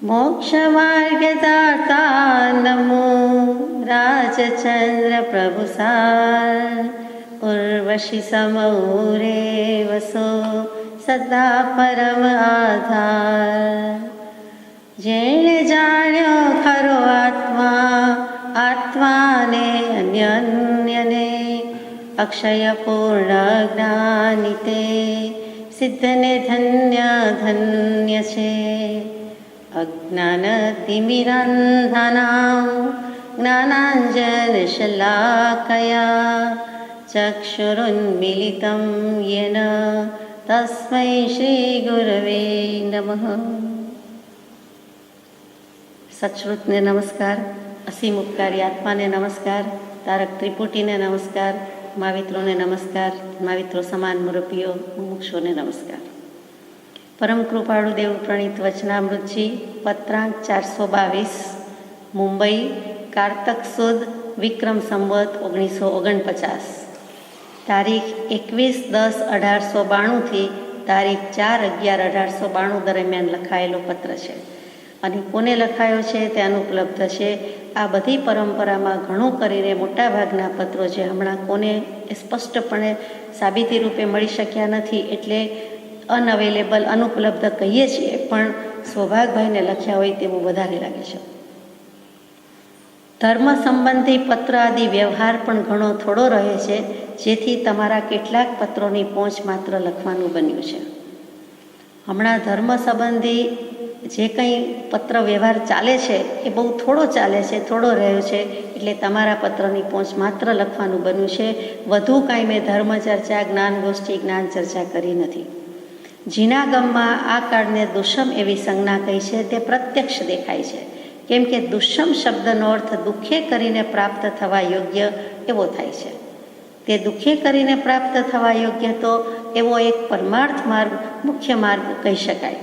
मोक्षमार्गदाता नमो राजचंद्र प्रभुसार उर्वशी समूरे वसो सदा परम आधार। जेणे जाण्यो खरो आत्मा आत्माने अन्यन्यने अक्षय पूर्ण ज्ञानिते सिद्धने धन्य धन्य छे। अज्ञानतिमिरान्धानां ज्ञानाञ्जनशलाकया चक्षुरुन्मीलितं येन तस्मै श्रीगुरवे नमः। सच्श्रुतने नमस्कार, असीम उपकारी आत्माने नमस्कार, तारक त्रिपुटीने नमस्कार, महावित्रोने नमस्कार, महाविત્રો સમાન મુરબ્બીઓ મુમુક્ષોને નમસ્કાર। પરમ કૃપાળુ દેવ પ્રણીત વચનામૃતજી પત્રાંક 422 મુંબઈ કારતક સુદ વિક્રમ સંવત 1949 તારીખ 21/10/1892 થી તારીખ 4/11/1892 દરમિયાન લખાયેલો પત્ર છે અને કોને લખાયો છે તે અનુપલબ્ધ છે। આ બધી પરંપરામાં ઘણું કરીને મોટાભાગના પત્રો જે હમણાં કોને સ્પષ્ટપણે સાબિતી રૂપે મળી શક્યા નથી એટલે અનઅવેલેબલ અનુપલબ્ધ કહીએ છીએ, પણ સૌભાગભાઈને લખ્યા હોય તેવું વધારે લાગે છે। ધર્મ સંબંધી પત્ર આદિ વ્યવહાર પણ ઘણો થોડો રહે છે, જેથી તમારા કેટલાક પત્રોની પહોંચ માત્ર લખવાનું બન્યું છે। હમણાં ધર્મ સંબંધી જે કંઈ પત્ર વ્યવહાર ચાલે છે એ બહુ થોડો ચાલે છે, થોડો રહ્યો છે, એટલે તમારા પત્રની પહોંચ માત્ર લખવાનું બન્યું છે। વધુ કાંઈ મેં ધર્મ ચર્ચા, જ્ઞાન ગોષ્ઠી, જ્ઞાન ચર્ચા કરી નથી। જીના ગમમાં આ કાળને દુષ્મ એવી સંજ્ઞા કહી છે તે પ્રત્યક્ષ દેખાય છે, કેમ કે દુષ્મ શબ્દનો અર્થ દુઃખે કરીને પ્રાપ્ત થવા યોગ્ય એવો થાય છે। તે દુઃખે કરીને પ્રાપ્ત થવા યોગ્ય તો એવો એક પરમાર્થ માર્ગ, મુખ્ય માર્ગ કહી શકાય,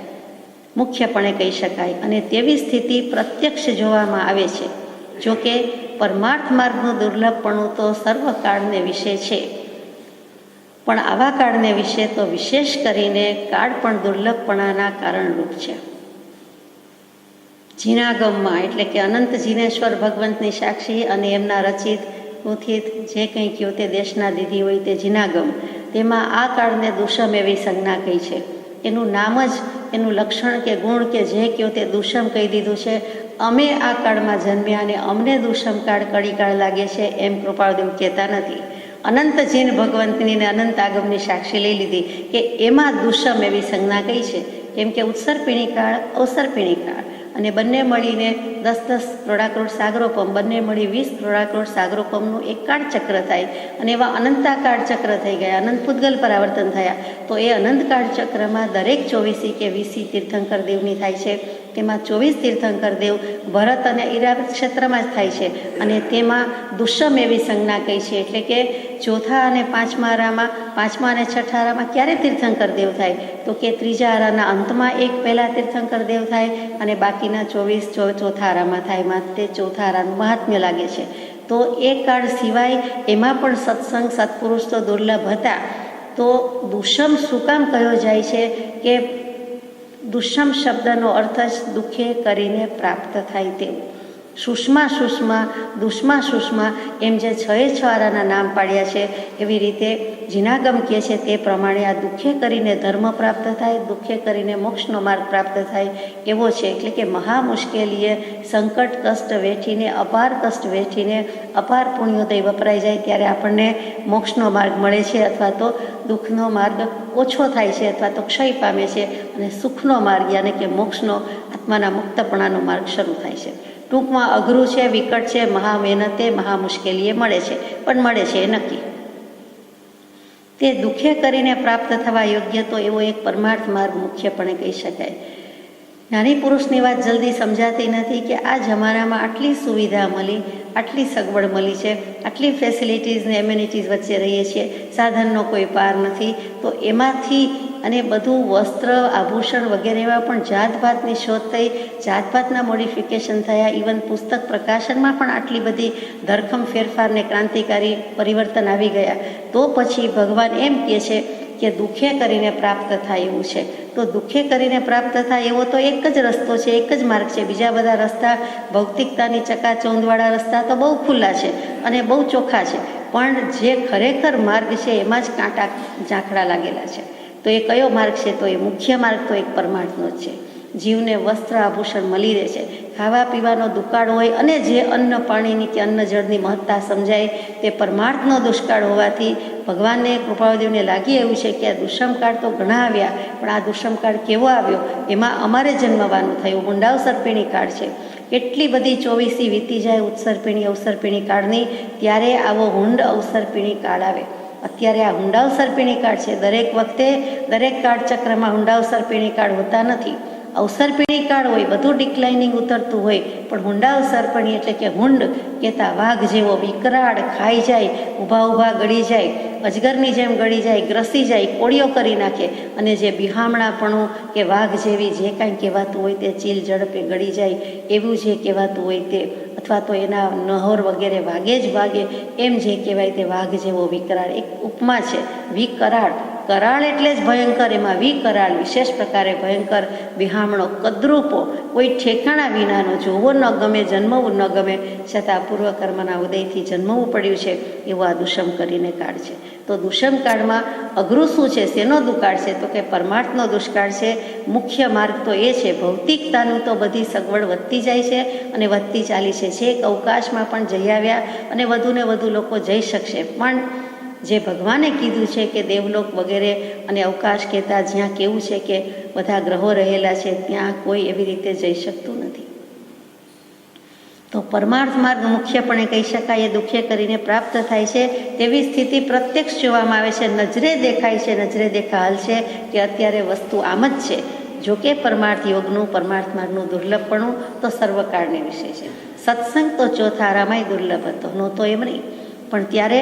મુખ્યપણે કહી શકાય, અને તેવી સ્થિતિ પ્રત્યક્ષ જોવામાં આવે છે। જો કે પરમાર્થ માર્ગનું દુર્લભપણું તો સર્વકાળને વિશે છે, પણ આવા કાળને વિશે તો વિશેષ કરીને કાળ પણ દુર્લભપણાના કારણરૂપ છે। જીનાગમમાં એટલે કે અનંત જીનેશ્વર ભગવંતની સાક્ષી અને એમના રચિત કથિત જે કંઈ કયો તે દેશના દીધી હોય તે જીનાગમ, તેમાં આ કાળને દુષમ એવી સંજ્ઞા કહી છે। એનું નામ જ, એનું લક્ષણ કે ગુણ કે જે કયો તે દુષમ કહી દીધું છે। અમે આ કાળમાં જન્મ્યા અને અમને દુષમ કાળ કળીકાળ લાગે છે એમ કૃપાળુદેવ કહેતા નથી। અનંત જીન ભગવંતની ને અનંત આગમની સાક્ષી લઈ લીધી કે એમાં દુષમ એવી સંજ્ઞા કહી છે, કેમ કે ઉત્સર્પિણી કાળ, અવસર્પિણી કાળ અને બંને મળીને 10-10 કરોડાકરોડ સાગરોપમ, બંને મળી 20 કરોડાકરોડ સાગરોપમનું એક કાળચક્ર થાય અને એવા અનંતાકાળ ચક્ર થઈ ગયા, અનંત પૂતગલ પરાવર્તન થયા। તો એ અનંત કાળચક્રમાં દરેક 24 કે 20 તીર્થંકર દેવની થાય છે। તેમાં 24 તીર્થંકર દેવ ભરત અને ઈરાવત ક્ષેત્રમાં જ થાય છે અને તેમાં દુષ્મ એવી સંજ્ઞા કહી છે, એટલે કે ચોથા અને પાંચમા આરામાં, પાંચમા અને છઠ્ઠા આરામાં ક્યારે તીર્થંકર દેવ થાય તો કે ત્રીજા આરાના અંતમાં એક પહેલા તીર્થંકર દેવ થાય અને બાકીના 24 ચોથા આરામાં થાય। માટે ચોથા આરાનું મહાત્મ્ય લાગે છે। તો એ કાળ સિવાય એમાં પણ સત્સંગ, સત્પુરુષ તો દુર્લભ હતા। તો દુષ્મ શું કામ કહ્યો જાય છે કે દુષ્મ શબ્દનો અર્થ જ દુઃખે કરીને પ્રાપ્ત થાય તેવું। સુષ્મા સુષ્મા, દુષ્મા સુષ્મા એમ જે 6 આરાના નામ પાડ્યા છે, એવી રીતે જીનાગમ કહે છે તે પ્રમાણે આ દુઃખે કરીને ધર્મ પ્રાપ્ત થાય, દુઃખે કરીને મોક્ષનો માર્ગ પ્રાપ્ત થાય એવો છે। એટલે કે મહા મુશ્કેલીએ સંકટ કષ્ટ વેઠીને, અપાર કષ્ટ વેઠીને અપાર પુણ્યોદય વપરાઈ જાય ત્યારે આપણને મોક્ષનો માર્ગ મળે છે, અથવા તો દુઃખનો માર્ગ ઓછો થાય છે અથવા તો ક્ષય પામે છે અને સુખનો માર્ગ યાને કે મોક્ષનો, આત્માના મુક્તપણાનો માર્ગ શરૂ થાય છે। ટૂંકમાં અઘરું છે, વિકટ છે, મહા મહેનતે, મહા મુશ્કેલીએ મળે છે, પણ મળે છે એ નક્કી। તે દુઃખે કરીને પ્રાપ્ત થવા યોગ્ય તો એવો એક પરમાર્થ માર્ગ મુખ્યપણે કહી શકાય। જ્ઞાની પુરુષની વાત જલ્દી સમજાતી નથી કે આ જમાનામાં આટલી સુવિધા મળી, આટલી સગવડ મળી છે, આટલી ફેસિલિટીઝ ને એમ્યુનિટીઝ વચ્ચે રહીએ છીએ, સાધનનો કોઈ પાર નથી, તો એમાંથી અને બધું વસ્ત્ર, આભૂષણ વગેરે એવા પણ જાતભાતની શોધ થઈ, જાતભાતના મોડિફિકેશન થયા, ઇવન પુસ્તક પ્રકાશનમાં પણ આટલી બધી ધરખમ ફેરફાર ને ક્રાંતિકારી પરિવર્તન આવી ગયા। તો પછી ભગવાન એમ કહે છે કે દુઃખે કરીને પ્રાપ્ત થાય એવું છે. તો દુઃખે કરીને પ્રાપ્ત થાય એવો તો એક જ રસ્તો છે, એક જ માર્ગ છે. બીજા બધા રસ્તા, ભૌતિકતાની ચકાચોંધવાળા રસ્તા તો બહુ ખુલ્લા છે અને બહુ ચોખ્ખા છે, પણ જે ખરેખર માર્ગ છે એમાં જ કાંટા ઝાંખડા લાગેલા છે. તો એ કયો માર્ગ છે? તો એ મુખ્ય માર્ગ તો એક પરમાર્થનો જ છે. જીવને વસ્ત્ર આભૂષણ મળી રહે છે, ખાવા પીવાનો દુકાળ હોય અને જે અન્ન પાણીની કે અન્ન જળની મહત્તા સમજાય, તે પરમાર્થનો દુષ્કાળ હોવાથી ભગવાનને, કૃપાળુદેવને લાગી આવ્યું છે કે આ દુષ્મકાળ તો ઘણા આવ્યા, પણ આ દુષ્મકાળ કેવો આવ્યો? એમાં અમારે જન્મવાનું થયું. હુંડાવસર્પિણી કાળ છે. કેટલી બધી 24 વીતી જાય ઉત્સર્પિણી અવસર્પિણી કાળની, ત્યારે આવો હુંડ અવસર્પિણી કાળ આવે. અત્યારે આ હુંડાવસર્પિણી કાળ છે. દરેક વખતે દરેક કાળચક્રમાં હુંડાવસર્પિણી કાળ હોતા નથી. અવસર્પિણી કાળ હોય, બધું ડિક્લાઇનિંગ ઉતરતું હોય, પણ હુંડાવસર્પિણી એટલે કે હુંડ કહેતા વાઘ જેવો વિકરાળ ખાઈ જાય, ઊભા ઊભા ગળી જાય, અજગરની જેમ ગળી જાય, ગ્રસી જાય, કોળીઓ કરી નાખે, અને જે બિહામણાપણું કે વાઘ જેવી જે કાંઈ કહેવાતું હોય તે ચીલ ઝડપે ગળી જાય એવું જે કહેવાતું હોય તે, અથવા તો એના નહોર વગેરે વાગે જ વાગે એમ જે કહેવાય તે વાઘ જેવો વિકરાળ એક ઉપમા છે. વિકરાળ, કરાળ એટલે જ ભયંકર, એમાં વિકરાળ વિશેષ પ્રકારે ભયંકર, બિહામણો, કદરૂપો, કોઈ ઠેકાણા વિનાનો, જોવો ન ગમે, જન્મવું ન ગમે, છતાં પૂર્વકર્મના ઉદયથી જન્મવું પડ્યું છે, એવો આ દુષ્મ કરીને કાળ છે. તો દુષ્મ કાળમાં અઘરું શું છે? શેનો દુકાળ છે? તો કે પરમાર્થનો દુષ્કાળ છે. મુખ્ય માર્ગ તો એ છે. ભૌતિકતાનું તો બધી સગવડ વધતી જાય છે અને વધતી ચાલી છે. છેક અવકાશમાં પણ જઈ આવ્યા અને વધુને વધુ લોકો જઈ શકશે, પણ જે ભગવાને કીધું છે કે દેવલોક વગેરે અને અવકાશ કહેતા જ્યાં કેવું છે કે બધા ગ્રહો રહેલા છે, ત્યાં કોઈ એવી રીતે જઈ શકતું નથી. તો પરમાર્થ માર્ગ મુખ્યપણે કહી શકાય એ દુઃખે કરીને પ્રાપ્ત થાય છે. તેવી સ્થિતિ પ્રત્યક્ષ જોવામાં આવે છે, નજરે દેખાય છે, નજરે દેખાલ છે કે અત્યારે વસ્તુ આમ જ છે. જોકે પરમાર્થ યોગનું, પરમાર્થ માર્ગનું દુર્લભપણું તો સર્વકાળને વિશે છે. સત્સંગ તો ચોથા આરામાંય દુર્લભ હતો, નહોતો એમ નહીં, પણ ત્યારે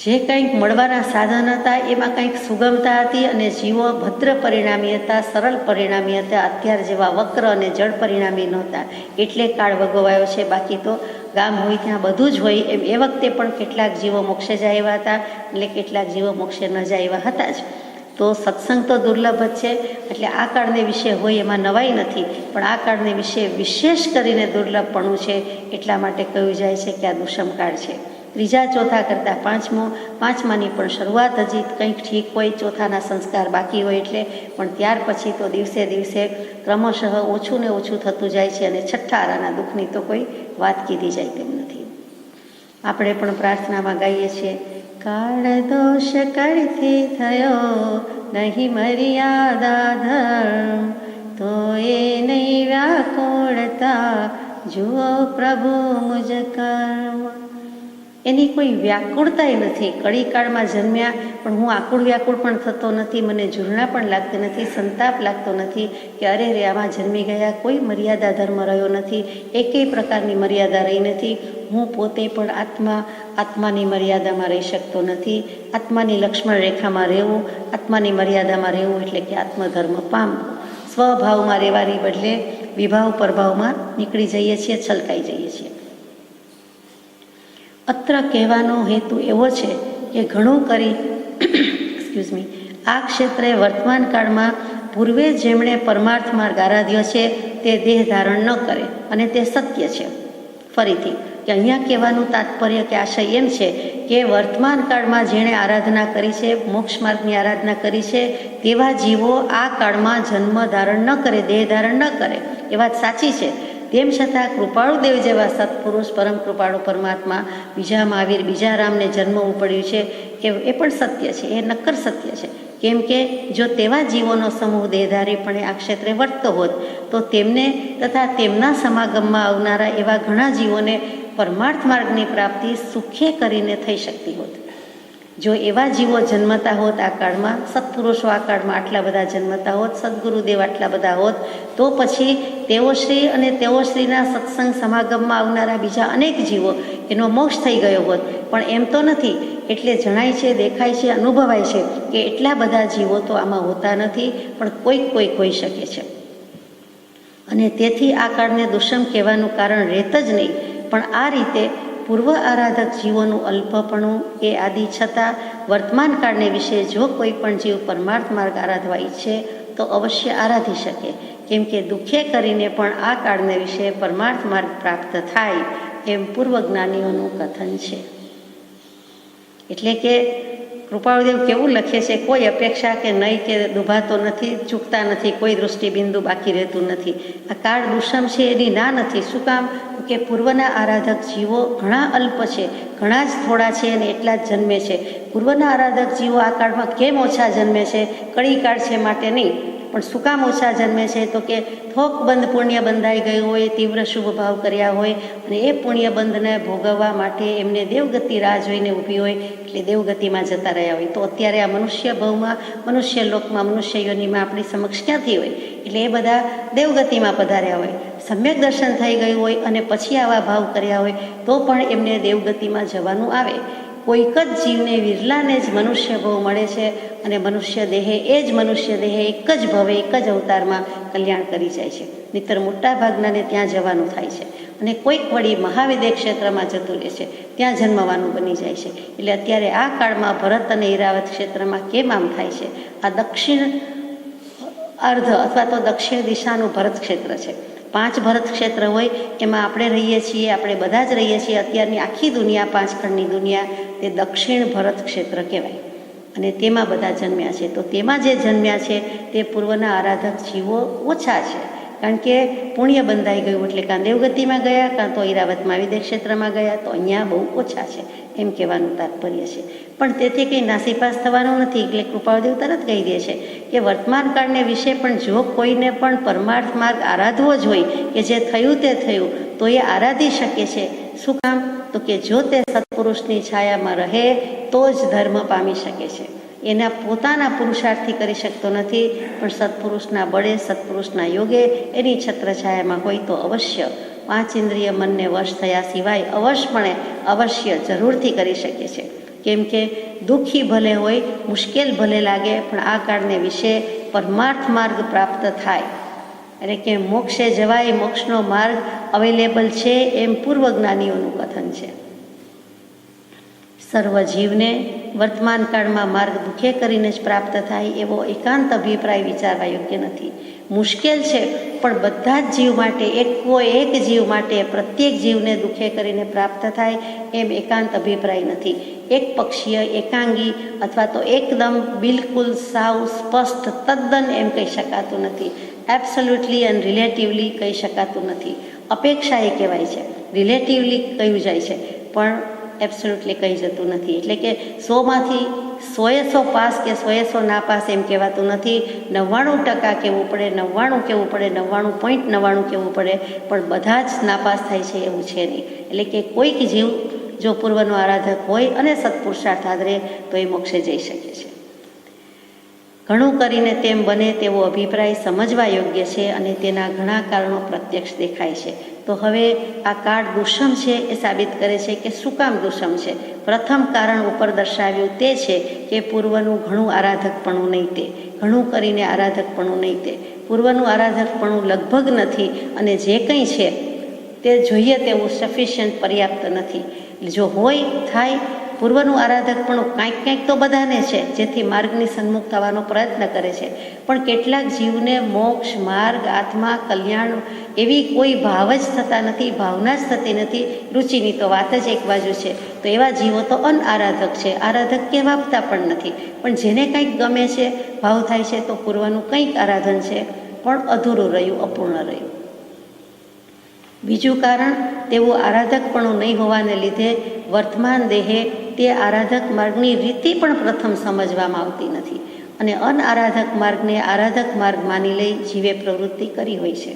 જે કંઈક મળવાના સાધન હતા એમાં કંઈક સુગમતા હતી અને જીવો ભદ્ર પરિણામી હતા, સરળ પરિણામી હતા. અત્યાર જેવા વક્ર અને જળ પરિણામી નહોતા, એટલે કાળ ભોગવાયો છે. બાકી તો ગામ હોય ત્યાં બધું જ હોય એમ એ વખતે પણ કેટલાક જીવો મોક્ષે જાય એવા હતા, એટલે કેટલાક જીવો મોક્ષે ન જાય એવા હતા જ. તો સત્સંગ તો દુર્લભ જ છે, એટલે આ કાળને વિશે હોય એમાં નવાઈ નથી, પણ આ કાળને વિશે વિશેષ કરીને દુર્લભપણું છે. એટલા માટે કહ્યું જાય છે કે આ દુષ્મ કાળ છે. ત્રીજા ચોથા કરતાં પાંચમાની પણ શરૂઆત હજી કંઈક ઠીક હોય, ચોથાના સંસ્કાર બાકી હોય એટલે, પણ ત્યાર પછી તો દિવસે દિવસે ક્રમશઃ ઓછું ને ઓછું થતું જાય છે, અને છઠ્ઠા આરાના દુઃખની તો કોઈ વાત કીધી જાય તેમ નથી. આપણે પણ પ્રાર્થનામાં ગાઈએ છીએ, કાળ દોષ કરથી થયો નહીં મર્યાદા ધર્મ, તો એ નહીં વ્યાકુળતા જુઓ પ્રભુ મુજ કર્મ. એની કોઈ વ્યાકુળતાય નથી. કળીકાળમાં જન્મ્યા પણ હું આકુળ વ્યાકુળ પણ થતો નથી, મને ઝૂરણા પણ લાગતી નથી, સંતાપ લાગતો નથી કે અરે રે આમાં જન્મી ગયા. કોઈ મર્યાદા ધર્મ રહ્યો નથી, એકેય પ્રકારની મર્યાદા રહી નથી. હું પોતે પણ આત્માની મર્યાદામાં રહી શકતો નથી. આત્માની લક્ષ્મણ રેખામાં રહેવું, આત્માની મર્યાદામાં રહેવું એટલે કે આત્મધર્મ પામવું. સ્વભાવમાં રહેવાની બદલે વિભાવ પરભાવમાં નીકળી જઈએ છીએ, છલકાઈ જઈએ છીએ. અત્ર કહેવાનો હેતુ એવો છે કે ઘણું કરી આ ક્ષેત્રે વર્તમાન કાળમાં પૂર્વે જેમણે પરમાર્થ માર્ગ આરાધ્યો છે તે દેહ ધારણ ન કરે, અને તે સત્ય છે. ફરીથી કે અહીંયા કહેવાનું તાત્પર્ય કે આશય એમ છે કે વર્તમાન કાળમાં જેણે આરાધના કરી છે, મોક્ષ માર્ગની આરાધના કરી છે, તેવા જીવો આ કાળમાં જન્મ ધારણ ન કરે, દેહ ધારણ ન કરે. એ વાત સાચી છે. તેમ છતાં કૃપાળુદેવ જેવા સત્પુરુષ, પરમ કૃપાળુ પરમાત્મા, બીજા મહાવીર, બીજા રામને જન્મવું પડ્યું છે, એ પણ સત્ય છે, એ નક્કર સત્ય છે. કેમ કે જો તેવા જીવોનો સમૂહ દેહધારીપણે આ ક્ષેત્રે વર્તતો હોત તો તેમને તથા તેમના સમાગમમાં આવનારા એવા ઘણા જીવોને પરમાર્થ માર્ગની પ્રાપ્તિ સુખે કરીને થઈ શકતી હોત. જો એવા જીવો જન્મતા હોત આ કાળમાં, સત્પુરુષો આ કાળમાં આટલા બધા જન્મતા હોત, સદગુરુદેવ આટલા બધા હોત, તો પછી તેઓશ્રી અને તેઓશ્રીના સત્સંગ સમાગમમાં આવનારા બીજા અનેક જીવો એનો મોક્ષ થઈ ગયો હોત. પણ એમ તો નથી. એટલે જણાય છે, દેખાય છે, અનુભવાય છે કે એટલા બધા જીવો તો આમાં હોતા નથી, પણ કોઈક હોઈ શકે છે. અને તેથી આ કાળને દુષ્મ કહેવાનું કારણ રહેત જ નહીં. પણ આ રીતે પૂર્વ આરાધક જીવોનું અલ્પપણું એ આદિ છતાં વર્તમાન કાળને વિશે જો કોઈ પણ જીવ પરમાર્થ માર્ગ આરાધવા ઈચ્છે તો અવશ્ય આરાધી શકે, કેમ કે દુઃખે કરીને પણ આ કાળને વિશે પરમાર્થ માર્ગ પ્રાપ્ત થાય એમ પૂર્વ જ્ઞાનીઓનું કથન છે. એટલે કે કૃપાળુદેવ કેવું લખે છે, કોઈ અપેક્ષા કે નહીં કે દુભાતો નથી, ચૂકતા નથી, કોઈ દૃષ્ટિબિંદુ બાકી રહેતું નથી. આ કાળ દુષમ છે એની ના નથી. શું કામ? કે પૂર્વના આરાધક જીવો ઘણા અલ્પ છે, ઘણા જ થોડા છે અને એટલા જ જન્મે છે. પૂર્વના આરાધક જીવો આ કાળમાં કેમ ઓછા જન્મે છે? કળી કાળ છે માટે નહીં, પણ શું કામ ઓછા જન્મે છે? તો કે થોકબંધ પુણ્ય બંધાઈ ગયું હોય, તીવ્ર શુભ ભાવ કર્યા હોય અને એ પુણ્યબંધને ભોગવવા માટે એમને દેવગતિ રાહ જોઈને ઊભી હોય, એટલે દેવગતિમાં જતા રહ્યા હોય. તો અત્યારે આ મનુષ્ય ભાવમાં, મનુષ્ય લોકમાં, મનુષ્ય યોનિમાં આપણી સમક્ષ ક્યાંથી હોય? એટલે એ બધા દેવગતિમાં પધાર્યા હોય, સમ્યક દર્શન થઈ ગયું હોય અને પછી આવા ભાવ કર્યા હોય તો પણ એમને દેવગતિમાં જવાનું આવે. કોઈક જ જીવને, વિરલાને જ મનુષ્ય ભાવ મળે છે અને મનુષ્ય દેહે, એ જ મનુષ્ય દેહે એક જ ભવે, એક જ અવતારમાં કલ્યાણ કરી જાય છે. નહીંતર મોટા ભાગનાને ત્યાં જવાનું થાય છે અને કોઈક વળી મહાવિદ્ય ક્ષેત્રમાં જતું રહે છે, ત્યાં જન્મવાનું બની જાય છે. એટલે અત્યારે આ કાળમાં ભરત અને ઈરાવત ક્ષેત્રમાં કેમ આમ થાય છે? આ દક્ષિણ અર્ધ અથવા તો દક્ષિણ દિશાનું ભરત ક્ષેત્ર છે. 5 ભરત ક્ષેત્ર હોય એમાં આપણે રહીએ છીએ, આપણે બધા જ રહીએ છીએ. અત્યારની આખી દુનિયા, 5 ખંડની દુનિયા, તે દક્ષિણ ભરત ક્ષેત્ર કહેવાય અને તેમાં બધા જન્મ્યા છે. તો તેમાં જે જન્મ્યા છે તે પૂર્વના આરાધક જીવો ઓછા છે, કારણ કે પુણ્ય બંધાઈ ગયું. એટલે કાં દેવગતિમાં ગયા, કાં તો ઈરાવતમાં વિદેશ ક્ષેત્રમાં ગયા, તો અહીંયા બહુ ઓછા છે એમ કહેવાનું તાત્પર્ય છે. પણ તેથી કંઈ નાસીપાસ થવાનું નથી. એટલે કૃપાળુદેવ તરત કહી દે છે કે વર્તમાન કાળને વિશે પણ જો કોઈને પણ પરમાર્થ માર્ગ આરાધવો જ હોય, કે જે થયું તે થયું, તો એ આરાધી શકે છે. શું કામ? તો કે જો તે સત્પુરુષની છાયામાં રહે તો જ ધર્મ પામી શકે છે. એના પોતાના પુરુષાર્થથી કરી શકતો નથી, પણ સત્પુરુષના બળે, સત્પુરુષના યોગે એની છત્રછાયામાં હોય તો અવશ્ય 5 ઇન્દ્રિય મનને વશ થયા સિવાય અવશ્ય જરૂરથી કરી શકે છે. કેમ કે દુઃખી ભલે હોય, મુશ્કેલ ભલે લાગે, પણ આ કાળને વિશે પરમાર્થ માર્ગ પ્રાપ્ત થાય, એટલે કે મોક્ષે જવાય, મોક્ષનો માર્ગ અવેલેબલ છે એમ પૂર્વ જ્ઞાનીઓનું કથન છે. સર્વ જીવને વર્તમાન કાળમાં માર્ગ દુઃખે કરીને જ પ્રાપ્ત થાય એવો એકાંત અભિપ્રાય વિચારવા યોગ્ય નથી. મુશ્કેલ છે, પણ બધા જ જીવ માટે, એક જીવ માટે, પ્રત્યેક જીવને દુઃખે કરીને પ્રાપ્ત થાય એમ એકાંત અભિપ્રાય નથી. એક પક્ષીય, એકાંગી અથવા તો એકદમ બિલકુલ સાવ સ્પષ્ટ તદ્દન એમ કહી શકાતું નથી. એબ્સોલ્યુટલી અને રિલેટિવલી કહી શકાતું નથી. અપેક્ષા એ કહેવાય છે, રિલેટિવલી કહ્યું જાય છે, પણ એબ્સોલ્યુટલી કહી જતું નથી. એટલે કે 100માંથી 100 પાસ કે 100 ના પાસ એમ કહેવાતું નથી. 99% કહેવું પડે, 99 કહેવું પડે, 99.99 કહેવું પડે, પણ બધા જ નાપાસ થાય છે એવું છે નહીં. એટલે કે કોઈક જીવ જો પૂર્વનો આરાધક હોય અને સત્પુરુષાર્થ આદરે તો એ મોક્ષે જઈ શકે છે. ઘણું કરીને તેમ બને તેવો અભિપ્રાય સમજવા યોગ્ય છે અને તેના ઘણા કારણો પ્રત્યક્ષ દેખાય છે. તો હવે આ કાળ દુષમ છે એ સાબિત કરે છે કે શું કામ દુષમ છે. પ્રથમ કારણ ઉપર દર્શાવ્યું તે છે કે પૂર્વનું ઘણું આરાધકપણું નહીં, તે ઘણું કરીને આરાધકપણું નહીં, તે પૂર્વનું આરાધકપણું લગભગ નથી અને જે કંઈ છે તે જોઈએ તેવું સફિશિયન્ટ, પર્યાપ્ત નથી. જો હોય થાય પૂર્વનું આરાધકપણું કાંઈક તો બધાને છે, જેથી માર્ગની સન્મુખ થવાનો પ્રયત્ન કરે છે, પણ કેટલાક જીવને મોક્ષ, માર્ગ, આત્મા, કલ્યાણ એવી કોઈ ભાવ જ થતા નથી, ભાવના જ થતી નથી. રુચિની તો વાત જ એક બાજુ છે. તો એવા જીવો તો અનઆરાધક છે, આરાધક કહેવાતા પણ નથી. પણ જેને કંઈક ગમે છે, ભાવ થાય છે, તો પૂર્વનું કંઈક આરાધન છે પણ અધૂરું રહ્યું, અપૂર્ણ રહ્યું. બીજું કારણ, તેવું આરાધકપણું નહીં હોવાને લીધે વર્તમાન દેહે તે આરાધક માર્ગની રીતિ પણ પ્રથમ સમજવામાં આવતી નથી અને અનઆરાધક માર્ગને આરાધક માર્ગ માની લઈ જીવે પ્રવૃત્તિ કરી હોય છે.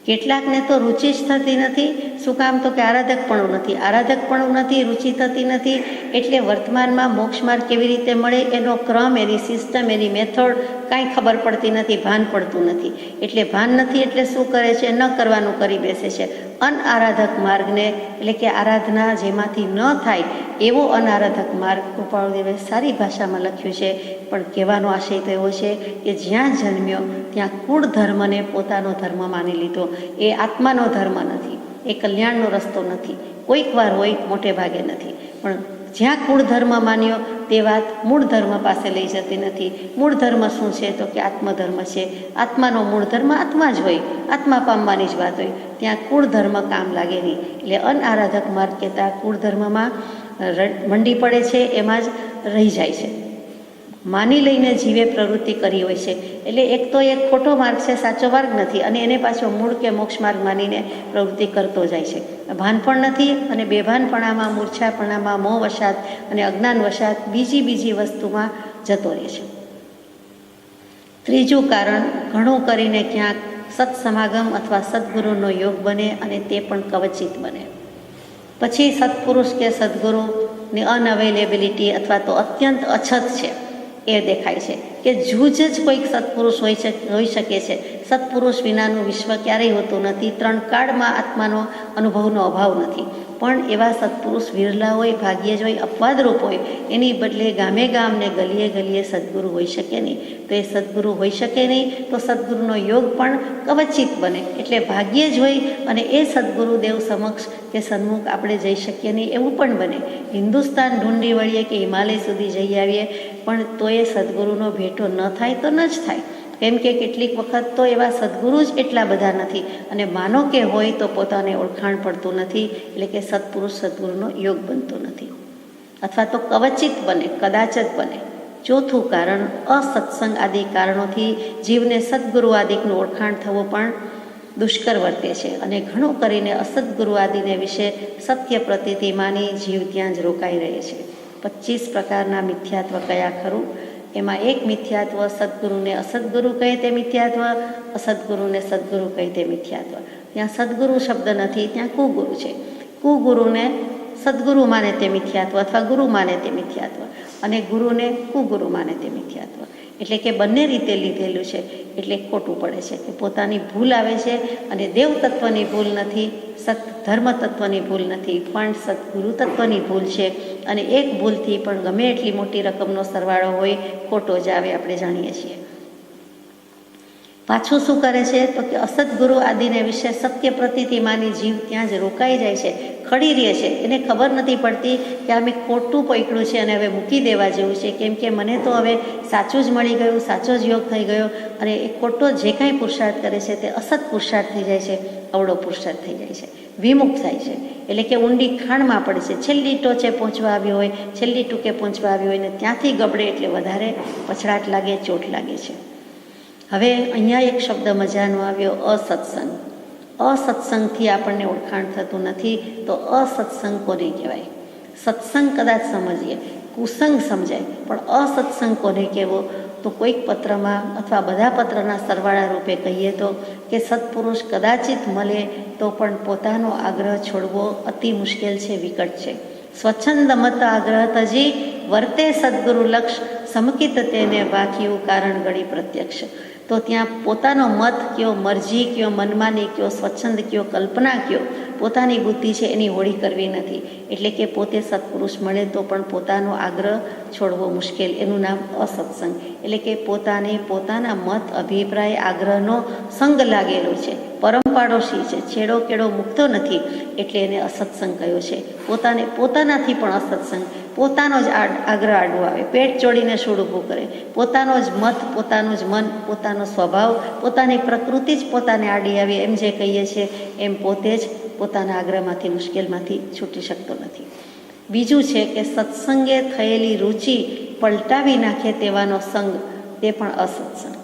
કેટલાકને તો રુચિ જ થતી નથી. શું કામ? તો કે આરાધકપણું નથી, રુચિ થતી નથી. એટલે વર્તમાનમાં મોક્ષ માર્ગ કેવી રીતે મળે એનો ક્રમ, એની સિસ્ટમ, એની મેથડ કાંઈ ખબર પડતી નથી, ભાન પડતું નથી. એટલે ભાન નથી એટલે શું કરે છે? ન કરવાનું કરી બેસે છે. અનઆરાધક માર્ગને, એટલે કે આરાધના જેમાંથી ન થાય એવો અનઆરાધક માર્ગ કૃપાળુદેવે સારી ભાષામાં લખ્યું છે. પણ કહેવાનો આશય તો એવો છે કે જ્યાં જન્મ્યો ત્યાં કુળ ધર્મને પોતાનો ધર્મ માની લીધો. એ આત્માનો ધર્મ નથી, એ કલ્યાણનો રસ્તો નથી. કોઈક વાર હોય, મોટે ભાગે નથી. પણ જ્યાં કુળ ધર્મ માન્યો તે વાત મૂળ ધર્મ પાસે લઈ જતી નથી. મૂળ ધર્મ શું છે? તો કે આત્મધર્મ છે. આત્માનો મૂળ ધર્મ આત્મા જ હોય, આત્મા પામવાની જ વાત હોય. ત્યાં કુળ ધર્મ કામ લાગે નહીં. એટલે અનારાધક માર્ગ કહેતા કુળ ધર્મમાં મંડી પડે છે, એમાં જ રહી જાય છે. માની લઈને જીવે પ્રવૃત્તિ કરી હોય છે. એટલે એક તો એક ખોટો માર્ગ છે, સાચો માર્ગ નથી, અને એને પાછો મૂળ કે મોક્ષ માર્ગ માનીને પ્રવૃત્તિ કરતો જાય છે. ભાન પણ નથી, અને બેભાનપણામાં, મૂર્છાપણામાં, મોહ વશાત અને અજ્ઞાન વશાત બીજી વસ્તુમાં જતો રહે છે. ત્રીજું કારણ, ઘણું કરીને ક્યાંક સત્સમાગમ અથવા સદગુરુનો યોગ બને, અને તે પણ કવચિત બને. પછી સત્પુરુષ કે સદગુરુની અનઅવેલેબિલિટી અથવા તો અત્યંત અછત છે એ દેખાય છે. કે જૂજ જ કોઈક સત્પુરુષ હોઈ શકે છે. સત્પુરુષ વિનાનું વિશ્વ ક્યારેય હોતું નથી. 3 કાળમાં આત્માનો અનુભવનો અભાવ નથી. પણ એવા સત્પુરુષ વિરલા હોય, ભાગ્યે જ હોય, અપવાદરૂપ હોય. એની બદલે ગામે ગામ ને ગલીએ સદગુરુ હોઈ શકે નહીં. તો એ સદગુરુ હોઈ શકે નહીં, તો સદગુરુનો યોગ પણ કવચિત બને. એટલે ભાગ્યે જ હોય, અને એ સદગુરુ દેવ સમક્ષ કે સન્મુખ આપણે જઈ શકીએ નહીં એવું પણ બને. હિન્દુસ્તાન ઢૂંઢી વળીએ કે હિમાલય સુધી જઈ આવીએ, પણ તો એ સદગુરુનો ભેટો ન થાય તો ન જ થાય. કેમ કે કેટલીક વખત તો એવા સદગુરુ જ એટલા બધા નથી, અને માનો કે હોય તો પોતાને ઓળખાણ પડતું નથી. એટલે કે સત્પુરુષ સદગુરુનો યોગ બનતો નથી, અથવા તો કવચિત બને, કદાચ જ બને. ચોથું કારણ, અસત્સંગ આદિ કારણોથી જીવને સદગુરુ આદિકનું ઓળખાણ થવું પણ દુષ્કર વર્તે છે, અને ઘણું કરીને અસદગુરુ આદિને વિશે સત્ય પ્રતીતિ માની જીવ ત્યાં જ રોકાઈ રહે છે. 25 પ્રકારના મિથ્યાત્વ કયા ખરું? એમાં એક મિથ્યાત્વ સદગુરુને અસદગુરુ કહે તે મિથ્યાત્વ, અસદગુરુને સદગુરુ કહે તે મિથ્યાત્વ. ત્યાં સદગુરુ શબ્દ નથી, ત્યાં કુગુરુ છે. કુગુરુને સદગુરુ માને તે મિથ્યાત્વ, અથવા ગુરુ માને તે મિથ્યાત્વ, અને ગુરુને કુગુરુ માને તે મિથ્યાત્વ. એટલે કે બંને રીતે લીધેલું છે, એટલે ખોટું પડે છે. કે પોતાની ભૂલ આવે છે, અને દેવ તત્વની ભૂલ નથી, ધર્મ તત્વની ભૂલ નથી, પણ સદગુરુ તત્વની ભૂલ છે. અને એક ભૂલથી પણ ગમે એટલી મોટી રકમનો સરવાળો હોય, ખોટો જ આવે, આપણે જાણીએ છીએ. પાછું શું કરે છે? તો કે અસદગુરુ આદિને વિશે સત્ય પ્રતીતિ માની જીવ ત્યાં જ રોકાઈ જાય છે, ખડી રહે છે. એને ખબર નથી પડતી કે આ મેં ખોટું પકડ્યું છે, અને હવે મૂકી દેવા જેવું છે. કેમ કે મને તો હવે સાચું જ મળી ગયું, સાચો જ યોગ થઈ ગયો, અને એ ખોટો જે કાંઈ પુરુષાર્થ કરે છે તે અસત પુરુષાર્થ થઈ જાય છે, અવળો પુરુષાર્થ થઈ જાય છે, વિમુખ થાય છે. એટલે કે ઊંડી ખાણમાં પડે છે. છેલ્લી ટોચે પહોંચવા આવ્યો હોય, છેલ્લી ટૂંકે પહોંચવા આવ્યો હોય, ને ત્યાંથી ગબડે એટલે વધારે પછડાટ લાગે, ચોટ લાગે છે. હવે અહીંયા એક શબ્દ મજાનો આવ્યો, અસત્સંગ. અસત્સંગથી આપણને ઓળખાણ થતું નથી, તો અસત્સંગ કોને કહેવાય? સત્સંગ કદાચ સમજીએ, કુસંગ સમજાય, પણ અસત્સંગ કોને કહેવો? તો કોઈક પત્રમાં અથવા બધા પત્રના સરવાળા રૂપે કહીએ તો કે સત્પુરુષ કદાચિત મળે તો પણ પોતાનો આગ્રહ છોડવો અતિ મુશ્કેલ છે, વિકટ છે. સ્વચ્છંદ મત આગ્રહ તજી વર્તે સદગુરુ લક્ષ, સમકિત તેને વાક્યું કારણ ગણી પ્રત્યક્ષ. તો ત્યાં પોતાનો મત કયો, મરજી કયો, મનમાની કયો, સ્વચ્છંદ કયો, કલ્પના કયો, પોતાની બુદ્ધિ છે એની હોળી કરવી નથી. એટલે કે પોતે સત્પુરુષ મળે તો પણ પોતાનો આગ્રહ છોડવો મુશ્કેલ, એનું નામ અસત્સંગ. એટલે કે પોતાના મત, અભિપ્રાય, આગ્રહનો સંગ લાગેલો છે, પરમ પાડોશી છે, છેડો કેડો મૂકતો નથી, એટલે એને અસત્સંગ કહ્યો છે. પોતાનાથી પણ અસત્સંગ, પોતાનો જ આગ્રહ આડવો આવે, પેટ ચોડીને સૂળ ઊભું કરે, પોતાનો જ મત, પોતાનું જ મન, પોતાનો સ્વભાવ, પોતાની પ્રકૃતિ જ પોતાને આડી આવે, એમ જે કહીએ છીએ એમ પોતે જ પોતાના આગ્રહમાંથી, મુશ્કેલમાંથી છૂટી શકતો નથી. બીજું છે કે સત્સંગે થયેલી રુચિ પલટાવી નાખે તેવાનો સંગ, તે પણ અસત્સંગ.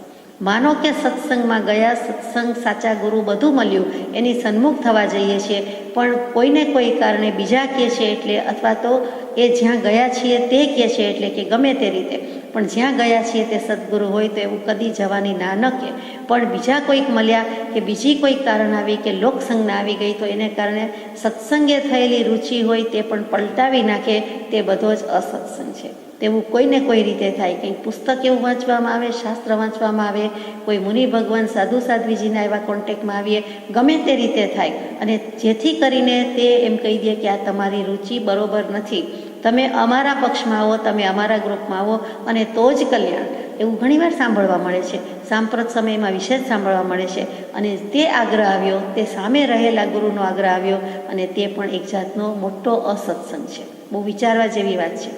માનો કે સત્સંગમાં ગયા, સત્સંગ, સાચા ગુરુ બધું મળ્યું, એની સન્મુખ થવા જઈએ છીએ, પણ કોઈને કોઈ કારણે બીજા કહે છે એટલે, અથવા તો એ જ્યાં ગયા છીએ તે કહે છે એટલે, કે ગમે તે રીતે, પણ જ્યાં ગયા છીએ તે સદગુરુ હોય તો એવું કદી જવાની ના ન કહે. પણ બીજા કોઈક મળ્યા કે બીજી કોઈ કારણ આવી કે લોકસંજ્ઞા આવી ગઈ, તો એને કારણે સત્સંગે થયેલી રુચિ હોય તે પણ પલટાવી નાખે, તે બધો જ અસત્સંગ છે. તેવું કોઈને કોઈ રીતે થાય. કંઈક પુસ્તક એવું વાંચવામાં આવે, શાસ્ત્ર વાંચવામાં આવે, કોઈ મુનિ ભગવાન, સાધુ સાધ્વીજીના એવા કોન્ટેક્ટમાં આવીએ, ગમે તે રીતે થાય, અને જેથી કરીને તે એમ કહી દે કે આ તમારી રુચિ બરોબર નથી, તમે અમારા પક્ષમાં આવો, તમે અમારા ગ્રુપમાં આવો, અને તો જ કલ્યાણ. એવું ઘણીવાર સાંભળવા મળે છે. સાંપ્રત સમયમાં વિશેષ સાંભળવા મળે છે. અને તે આગ્રહ આવ્યો, તે સામે રહેલા ગુરુનો આગ્રહ આવ્યો, અને તે પણ એક જાતનો મોટો અસત્સંગ છે. બહુ વિચારવા જેવી વાત છે.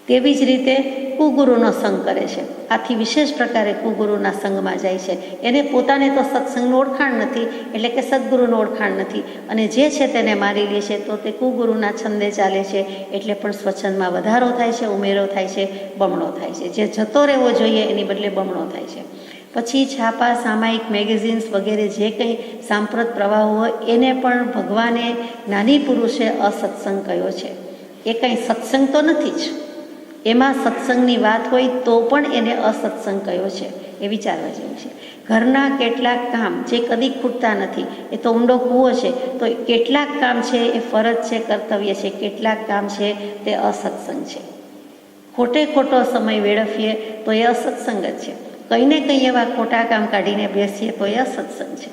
તેવી જ રીતે કુગુરુનો સંગ કરે છે. આથી વિશેષ પ્રકારે કુગુરુના સંગમાં જાય છે. એને પોતાને તો સત્સંગનું ઓળખાણ નથી, એટલે કે સદગુરુનું ઓળખાણ નથી, અને જે છે તેને મારી લે છે, તો તે કુગુરુના છંદે ચાલે છે. એટલે પણ સ્વચ્છંદમાં વધારો થાય છે, ઉમેરો થાય છે, બમણો થાય છે. જે જતો રહેવો જોઈએ એની બદલે બમણો થાય છે. પછી છાપા, સામાયિક, મેગેઝિન્સ વગેરે જે કંઈ સાંપ્રત પ્રવાહો હોય એને પણ ભગવાને જ્ઞાની પુરુષે અસત્સંગ કહ્યો છે. એ કંઈ સત્સંગ તો નથી જ, એમાં સત્સંગની વાત હોય તો પણ એને અસત્સંગ કહ્યો છે. એ વિચારવા જેવું છે. ઘરના કેટલાક કામ જે કદી ખૂટતા નથી, એ તો ઊંડો કૂવો છે, તો કેટલાક કામ છે એ ફરજ છે, કર્તવ્ય છે, કેટલાક કામ છે તે અસત્સંગ છે. ખોટે ખોટો સમય વેડફીએ તો એ અસત્સંગ જ છે. કંઈ ને કંઈ એવા ખોટા કામ કાઢીને બેસીએ તો એ અસત્સંગ છે.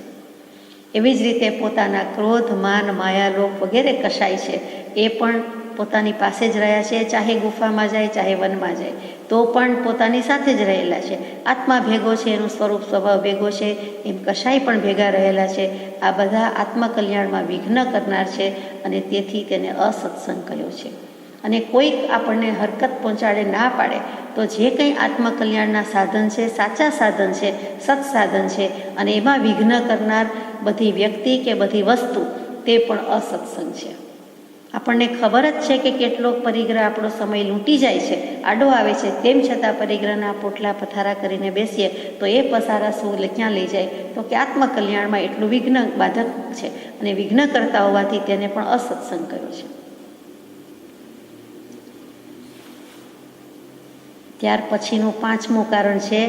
એવી જ રીતે પોતાના ક્રોધ, માન, માયા, લોભ વગેરે કશાય છે એ પણ પોતાની પાસે જ રહ્યા છે. ચાહે ગુફામાં જાય, ચાહે વનમાં જાય, તો પણ પોતાની સાથે જ રહેલા છે. આત્મા ભેગો છે, એનું સ્વરૂપ સ્વભાવ ભેગો છે, એમ કશાય પણ ભેગા રહેલા છે. આ બધા આત્મકલ્યાણમાં વિઘ્ન કરનાર છે, અને તેથી તેને અસત્સંગ કહ્યો છે. અને કોઈક આપણને હરકત પહોંચાડે, ના પાડે, તો જે કંઈ આત્મકલ્યાણના સાધન છે, સાચા સાધન છે, સત્સાધન છે, અને એમાં વિઘ્ન કરનાર બધી વ્યક્તિ કે બધી વસ્તુ તે પણ અસત્સંગ છે. આપણને ખબર જ છે કે કેટલોક પરિગ્રહ આપણો સમય લૂંટી જાય છે, આડો આવે છે, તેમ છતાં પરિગ્રહના પોટલા પથારા કરીને બેસીએ તો એ પસારા શું ક્યાં લઈ જાય? તો કે આત્મકલ્યાણમાં એટલું વિઘ્ન બાધક છે, અને વિઘ્ન કરતા હોવાથી તેને પણ અસત્સંગ કહ્યો છે. ત્યાર પછીનું પાંચમું કારણ છે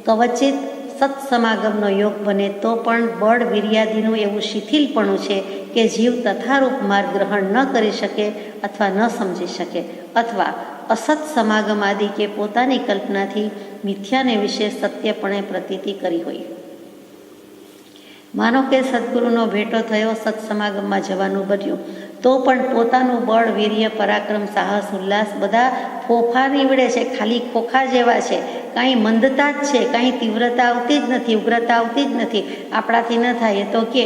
કવચિત સત્સમાગમનો યોગ બને તો પણ બળ વીર્યાદિનું એવું શિથિલપણું છે કે જીવ તથારૂપ માર્ગ ગ્રહણ ન કરી શકે અથવા ન સમજી શકે, અથવા અસત સમાગમ આદિ કે પોતાની કલ્પનાથી મિથ્યાને વિશે સત્યપણે પ્રતીતિ કરી હોય. માનો કે સદગુરુનો ભેટો થયો, સત્સમાગમમાં જવાનું બન્યું, તો પણ પોતાનું બળ, વીર્ય, પરાક્રમ, સાહસ, ઉલ્લાસ બધા ફોફા નીવડે છે, ખાલી ખોખા જેવા છે. કાંઈ મંદતા જ છે, કાંઈ તીવ્રતા આવતી જ નથી, ઉગ્રતા આવતી જ નથી. આપણાથી ન થાય એ તો કે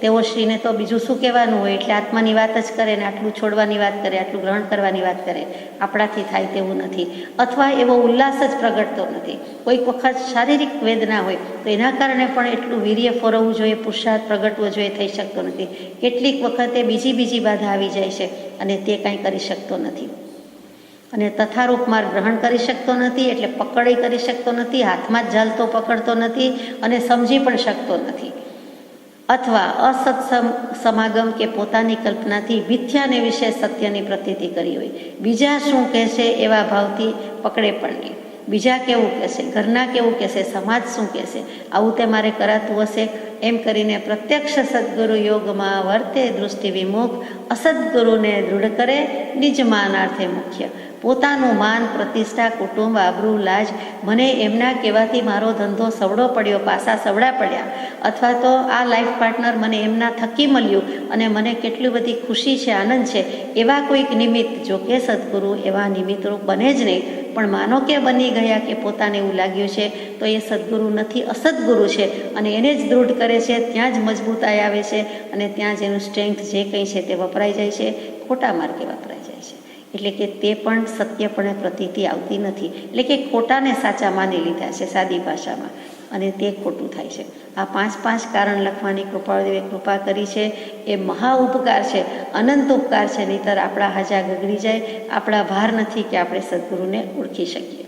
તેઓ શ્રીને તો બીજું શું કહેવાનું હોય, એટલે આત્માની વાત જ કરે ને આટલું છોડવાની વાત કરે, આટલું ગ્રહણ કરવાની વાત કરે. આપણાથી થાય તેવું નથી, અથવા એવો ઉલ્લાસ જ પ્રગટતો નથી. કોઈક વખત શારીરિક વેદના હોય તો એના કારણે પણ એટલું વીર્ય ફોરવવું જોઈએ, પુરુષાર્થ પ્રગટવો જોઈએ, થઈ શકતો નથી. કેટલીક વખતે બીજી બાધા આવી જાય છે અને તે કાંઈ કરી શકતો નથી. અને તથારૂપ માર્ગ ગ્રહણ કરી શકતો નથી, એટલે પકડી કરી શકતો નથી, હાથમાં જ ઝાલતો પકડતો નથી, અને સમજી પણ શકતો નથી. અથવા અસત સમાગમ કે પોતાની કલ્પનાથી મિથ્યાને વિશે સત્યની પ્રતીતિ કરી હોય. બીજા શું કહેશે એવા ભાવથી પકડે પણ નહીં. બીજા કેવું કહેશે, ઘરના કેવું કહેશે, સમાજ શું કહેશે, આવું તે મારે કરાતું હશે, એમ કરીને પ્રત્યક્ષ સદગુરુ યોગમાં વર્તે દૃષ્ટિ વિમુખ, અસદગુરુને દૃઢ કરે નિજ માનાર્થે મુખ્ય. પોતાનું માન, પ્રતિષ્ઠા, કુટુંબ, આબરૂ, લાજ, મને એમના કહેવાથી મારો ધંધો સવડો પડ્યો, પાસા સવડા પડ્યા, અથવા તો આ લાઈફ પાર્ટનર મને એમના થકી મળ્યું અને મને કેટલી બધી ખુશી છે, આનંદ છે, એવા કોઈક નિમિત્ત, જો કે સદગુરુ એવા નિમિત્તરૂપ બને જ નહીં. પણ માનો કે બની ગયા કે પોતાને એવું લાગ્યું છે, તો એ સદગુરુ નથી, અસદગુરુ છે, અને એને જ દૃઢ કરે છે. ત્યાં જ મજબૂતાઈ આવે છે, અને ત્યાં જ એનું સ્ટ્રેન્થ જે કંઈ છે તે વપરાઈ જાય છે, ખોટા માર્ગે વપરાઈ જાય છે. એટલે કે તે પણ સત્યપણે પ્રતીતિ આવતી નથી. એટલે કે ખોટાને સાચા માની લીધા છે સાદી ભાષામાં, અને તે ખોટું થાય છે. આ 5 કારણ લખવાની કૃપાળુદેવે કૃપા કરી છે. એ મહા ઉપકાર છે, અનંત ઉપકાર છે. નહીંતર આપણા હાજા ગગડી જાય. આપણા ભાર નથી કે આપણે સદગુરુને ઓળખી શકીએ.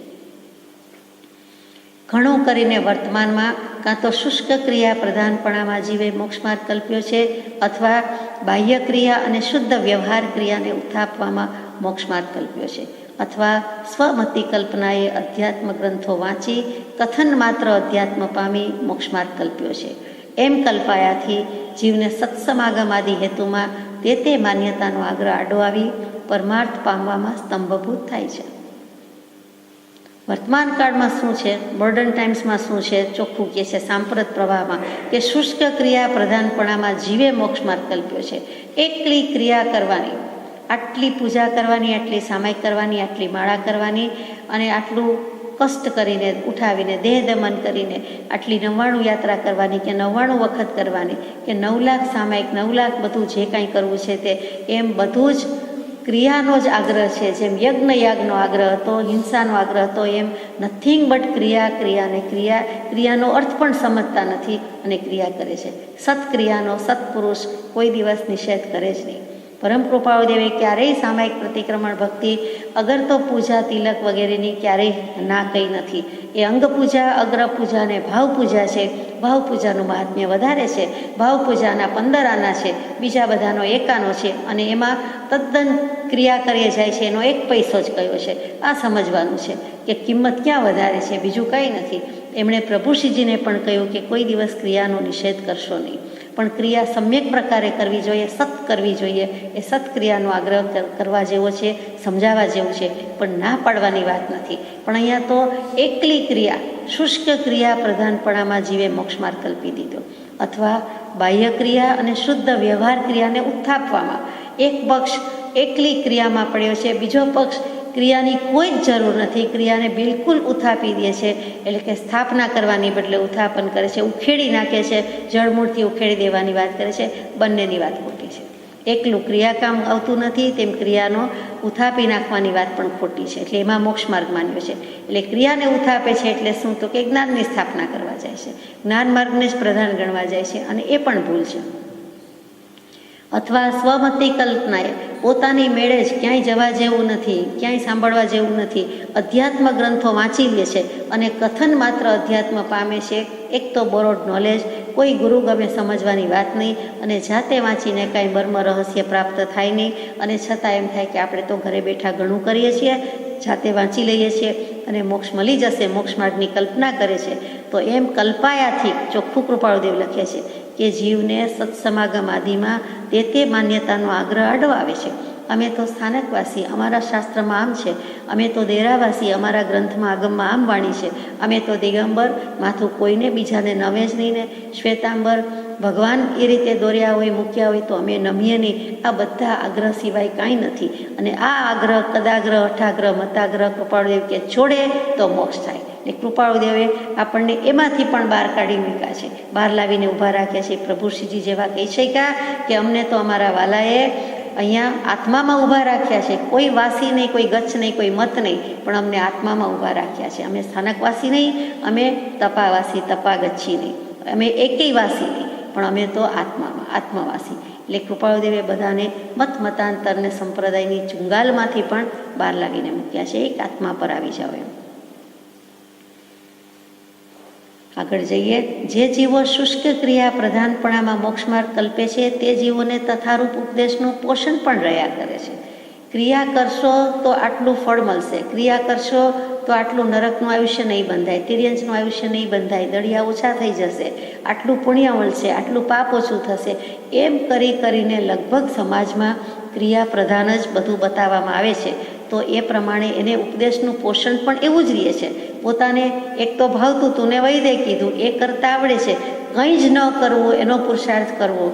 ઘણું કરીને વર્તમાનમાં કાં તો શુષ્ક ક્રિયા પ્રધાનપણામાં જીવે મોક્ષમાર્ગ કલ્પ્યો છે, અથવા બાહ્ય ક્રિયા અને શુદ્ધ વ્યવહાર ક્રિયાને ઉથાપવામાં મોક્ષમાર્ગ કલ્પ્યો છે, અથવા સ્વમતી કલ્પનાએ અધ્યાત્મ ગ્રંથો વાંચી કથન માત્ર અધ્યાત્મ પામી મોક્ષમાર્ગ કલ્પ્યો છે. એમ કલ્પાયાથી જીવને સત્સમાગમ આદિ હેતુમાં તે માન્યતાનો આગ્રહ આડો આવી પરમાર્થ પામવામાં સ્તંભભૂત થાય છે. વર્તમાન કાળમાં શું છે, મોડર્ન ટાઈમ્સમાં શું છે, ચોખ્ખું કહે છે સાંપ્રત પ્રવાહમાં કે શુષ્ક ક્રિયા પ્રધાનપણામાં જીવે મોક્ષમાર્ગ કલ્પ્યો છે. એકલી ક્રિયા કરવાની, આટલી પૂજા કરવાની, આટલી સામાયિક કરવાની, આટલી માળા કરવાની, અને આટલું કષ્ટ કરીને ઉઠાવીને દેહ દમન કરીને આટલી 99 યાત્રા કરવાની કે 99 વખત કરવાની કે 9 લાખ સામાયિક 9 લાખ બધું જે કાંઈ કરવું છે તે એમ બધું જ ક્રિયાનો જ આગ્રહ છે. જેમ યજ્ઞ યાગનો આગ્રહ હતો, હિંસાનો આગ્રહ હતો, એમ નથિંગ બટ ક્રિયાનો અર્થ પણ સમજતા નથી અને ક્રિયા કરે છે. સત્ક્રિયાનો સત્પુરુષ કોઈ દિવસ નિષેધ કરે જ નહીં. પરમ કૃપાળુદેવે ક્યારેય સામાયિક પ્રતિક્રમણ ભક્તિ અગર તો પૂજા તિલક વગેરેની ક્યારેય ના કહી નથી. એ અંગ પૂજા, અગ્ર પૂજા અને ભાવ પૂજા છે. ભાવ પૂજાનું મહાત્મ્ય વધારે છે. ભાવ પૂજાના 15 આના છે, બીજા બધાનો 1 આનો છે અને એમાં તદ્દન ક્રિયા કરીએ જાય છે એનો 1 પૈસો જ કયો છે. આ સમજવાનું છે કે કિંમત ક્યાં વધારે છે, બીજું કંઈ નથી. એમણે પ્રભુશ્રીજીને પણ કહ્યું કે કોઈ દિવસ ક્રિયાનો નિષેધ કરશો નહીં, પણ ક્રિયા સમ્યક પ્રકારે કરવી જોઈએ, સત કરવી જોઈએ. એ સત્ક્રિયાનો આગ્રહ કરવા જેવો છે, સમજાવવા જેવું છે, પણ ના પાડવાની વાત નથી. પણ અહીંયા તો એકલી ક્રિયા, શુષ્ક ક્રિયા પ્રધાનપણામાં જીવે મોક્ષ માર્ગ કલ્પી દીધો, અથવા બાહ્ય ક્રિયા અને શુદ્ધ વ્યવહાર ક્રિયાને ઉત્થાપવામાં એક પક્ષ એકલી ક્રિયામાં પડ્યો છે, બીજો પક્ષ ક્રિયાની કોઈ જ જરૂર નથી, ક્રિયાને બિલકુલ ઉથાપી દે છે. એટલે કે સ્થાપના કરવાની બદલે ઉત્થાપન કરે છે, ઉખેડી નાખે છે, જળમૂળથી ઉખેડી દેવાની વાત કરે છે. બંનેની વાત ખોટી છે. એકલું ક્રિયાકામ આવતું નથી, તેમ ક્રિયાનો ઉથાપી નાખવાની વાત પણ ખોટી છે. એટલે એમાં મોક્ષ માર્ગ માન્યો છે. એટલે ક્રિયાને ઉથાપે છે એટલે શું? તો કે જ્ઞાનની સ્થાપના કરવા જાય છે, જ્ઞાન માર્ગને જ પ્રધાન ગણવા જાય છે, અને એ પણ ભૂલ છે. અથવા સ્વમતી કલ્પનાએ પોતાની મેળે જ ક્યાંય જવા જેવું નથી, ક્યાંય સાંભળવા જેવું નથી, અધ્યાત્મ ગ્રંથો વાંચી લે છે અને કથન માત્ર અધ્યાત્મ પામે છે. એક તો બોરોડ નોલેજ, કોઈ ગુરુ ગમે સમજવાની વાત નહીં, અને જાતે વાંચીને કાંઈ મર્મ રહસ્ય પ્રાપ્ત થાય નહીં, અને છતાં એમ થાય કે આપણે તો ઘરે બેઠા ઘણું કરીએ છીએ, જાતે વાંચી લઈએ છીએ અને મોક્ષ મળી જશે, મોક્ષ માર્ગની કલ્પના કરે છે. તો એમ કલ્પાયાથી ચોખ્ખું કૃપાળુદેવ લખે છે કે જીવને સત્સમાગમ આદિમાં તે માન્યતાનો આગ્રહ અડવાવે છે. અમે તો સ્થાનકવાસી, અમારા શાસ્ત્રમાં આમ છે, અમે તો દેરાવાસી, અમારા ગ્રંથમાં આગમમાં આમ વાણી છે, અમે તો દિગંબર, માથું કોઈને બીજાને નમે જ નહીં ને, શ્વેતાંબર ભગવાન એ રીતે દોર્યા હોય, મૂક્યા હોય તો અમે નમીએ નહીં. આ બધા આગ્રહ સિવાય કાંઈ નથી. અને આ આગ્રહ, કદાગ્રહ, અઠાગ્રહ, મતાગ્રહ કૃપાળુદેવ કે છોડે તો મોક્ષ થાય. ને કૃપાળુદેવે આપણને એમાંથી પણ બહાર કાઢી મૂક્યા છે, બહાર લાવીને ઊભા રાખ્યા છે. પ્રભુશ્રીજી જેવા કહી શક્યા કે અમને તો અમારા વાલાએ અહીંયા આત્મામાં ઊભા રાખ્યા છે. કોઈ વાસી નહીં, કોઈ ગચ્છ નહીં, કોઈ મત નહીં, પણ અમને આત્મામાં ઊભા રાખ્યા છે. અમે સ્થાનકવાસી નહીં, અમે તપાવાસી, તપાગચ્છી નહીં, અમે એકેય વાસી નહીં, પણ અમે તો આત્મવાસી. એટલે કૃપાળુદેવે બધાને મતાંતરને સંપ્રદાયની ચુંગાલમાંથી પણ બહાર લાવીને મૂક્યા છે. એક આત્મા પર આવી જાવ એમ. આગળ જઈએ. જે જીવો શુષ્ક ક્રિયા પ્રધાનપણામાં મોક્ષ માર્ગ કલ્પે છે તે જીવોને તથારૂપ ઉપદેશનું પોષણ પણ રહ્યા કરે છે. ક્રિયા કરશો તો આટલું ફળ મળશે, ક્રિયા કરશો તો આટલું નરકનું આયુષ્ય નહીં બંધાય, તિર્યંશનું આયુષ્ય નહીં બંધાય, દળિયા ઓછા થઈ જશે, આટલું પુણ્ય મળશે, આટલું પાપ ઓછું થશે. એમ કરીને લગભગ સમાજમાં ક્રિયા પ્રધાન જ બધું બતાવવામાં આવે છે. તો એ પ્રમાણે એને ઉપદેશનું પોષણ પણ એવું જ રહે છે. પોતાને એક તો ભાવતું તું ને વૈદે કીધું એ કરતાં આવડે છે, કંઈ જ ન કરવું એનો પુરુષાર્થ કરવો,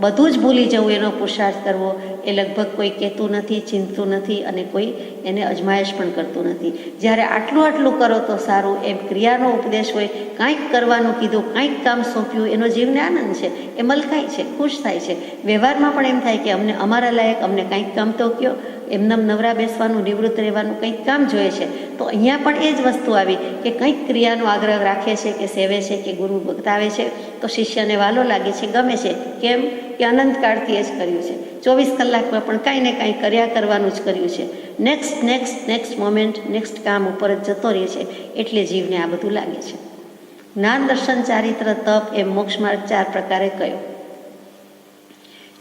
બધું જ ભૂલી જવું એનો પુરુષાર્થ કરવો, એ લગભગ કોઈ કહેતું નથી, ચિંતતું નથી, અને કોઈ એને અજમાયશ પણ કરતું નથી. જ્યારે આટલું કરો તો સારું, એમ ક્રિયાનો ઉપદેશ હોય, કાંઈક કરવાનું કીધું, કાંઈક કામ સોંપ્યું, એનો જીવને આનંદ છે, એ મલકાય છે, ખુશ થાય છે. વ્યવહારમાં પણ એમ થાય કે અમને અમારા લાયક અમને કાંઈક કામ તો કયો, એમનેમ નવરા બેસવાનું, નિવૃત્ત રહેવાનું કંઈક કામ જોઈએ છે. તો અહીંયા પણ એ જ વસ્તુ આવી કે કંઈક ક્રિયાનો આગ્રહ રાખે છે, કે સેવે છે, કે ગુરુ બતાવે છે તો શિષ્યને વાલો લાગે છે, ગમે છે. કેમ કે અનંતકાળથી એ જ કર્યું છે. 24 કલાકમાં પણ કાંઈ ને કાંઈ કર્યા કરવાનું જ કર્યું છે. નેક્સ્ટ મોમેન્ટ, નેક્સ્ટ કામ ઉપર જ જતો રહે છે. એટલે જીવને આ બધું લાગે છે. જ્ઞાન, દર્શન, ચારિત્ર, તપ એમ મોક્ષ માર્ગ 4 પ્રકારે કયો.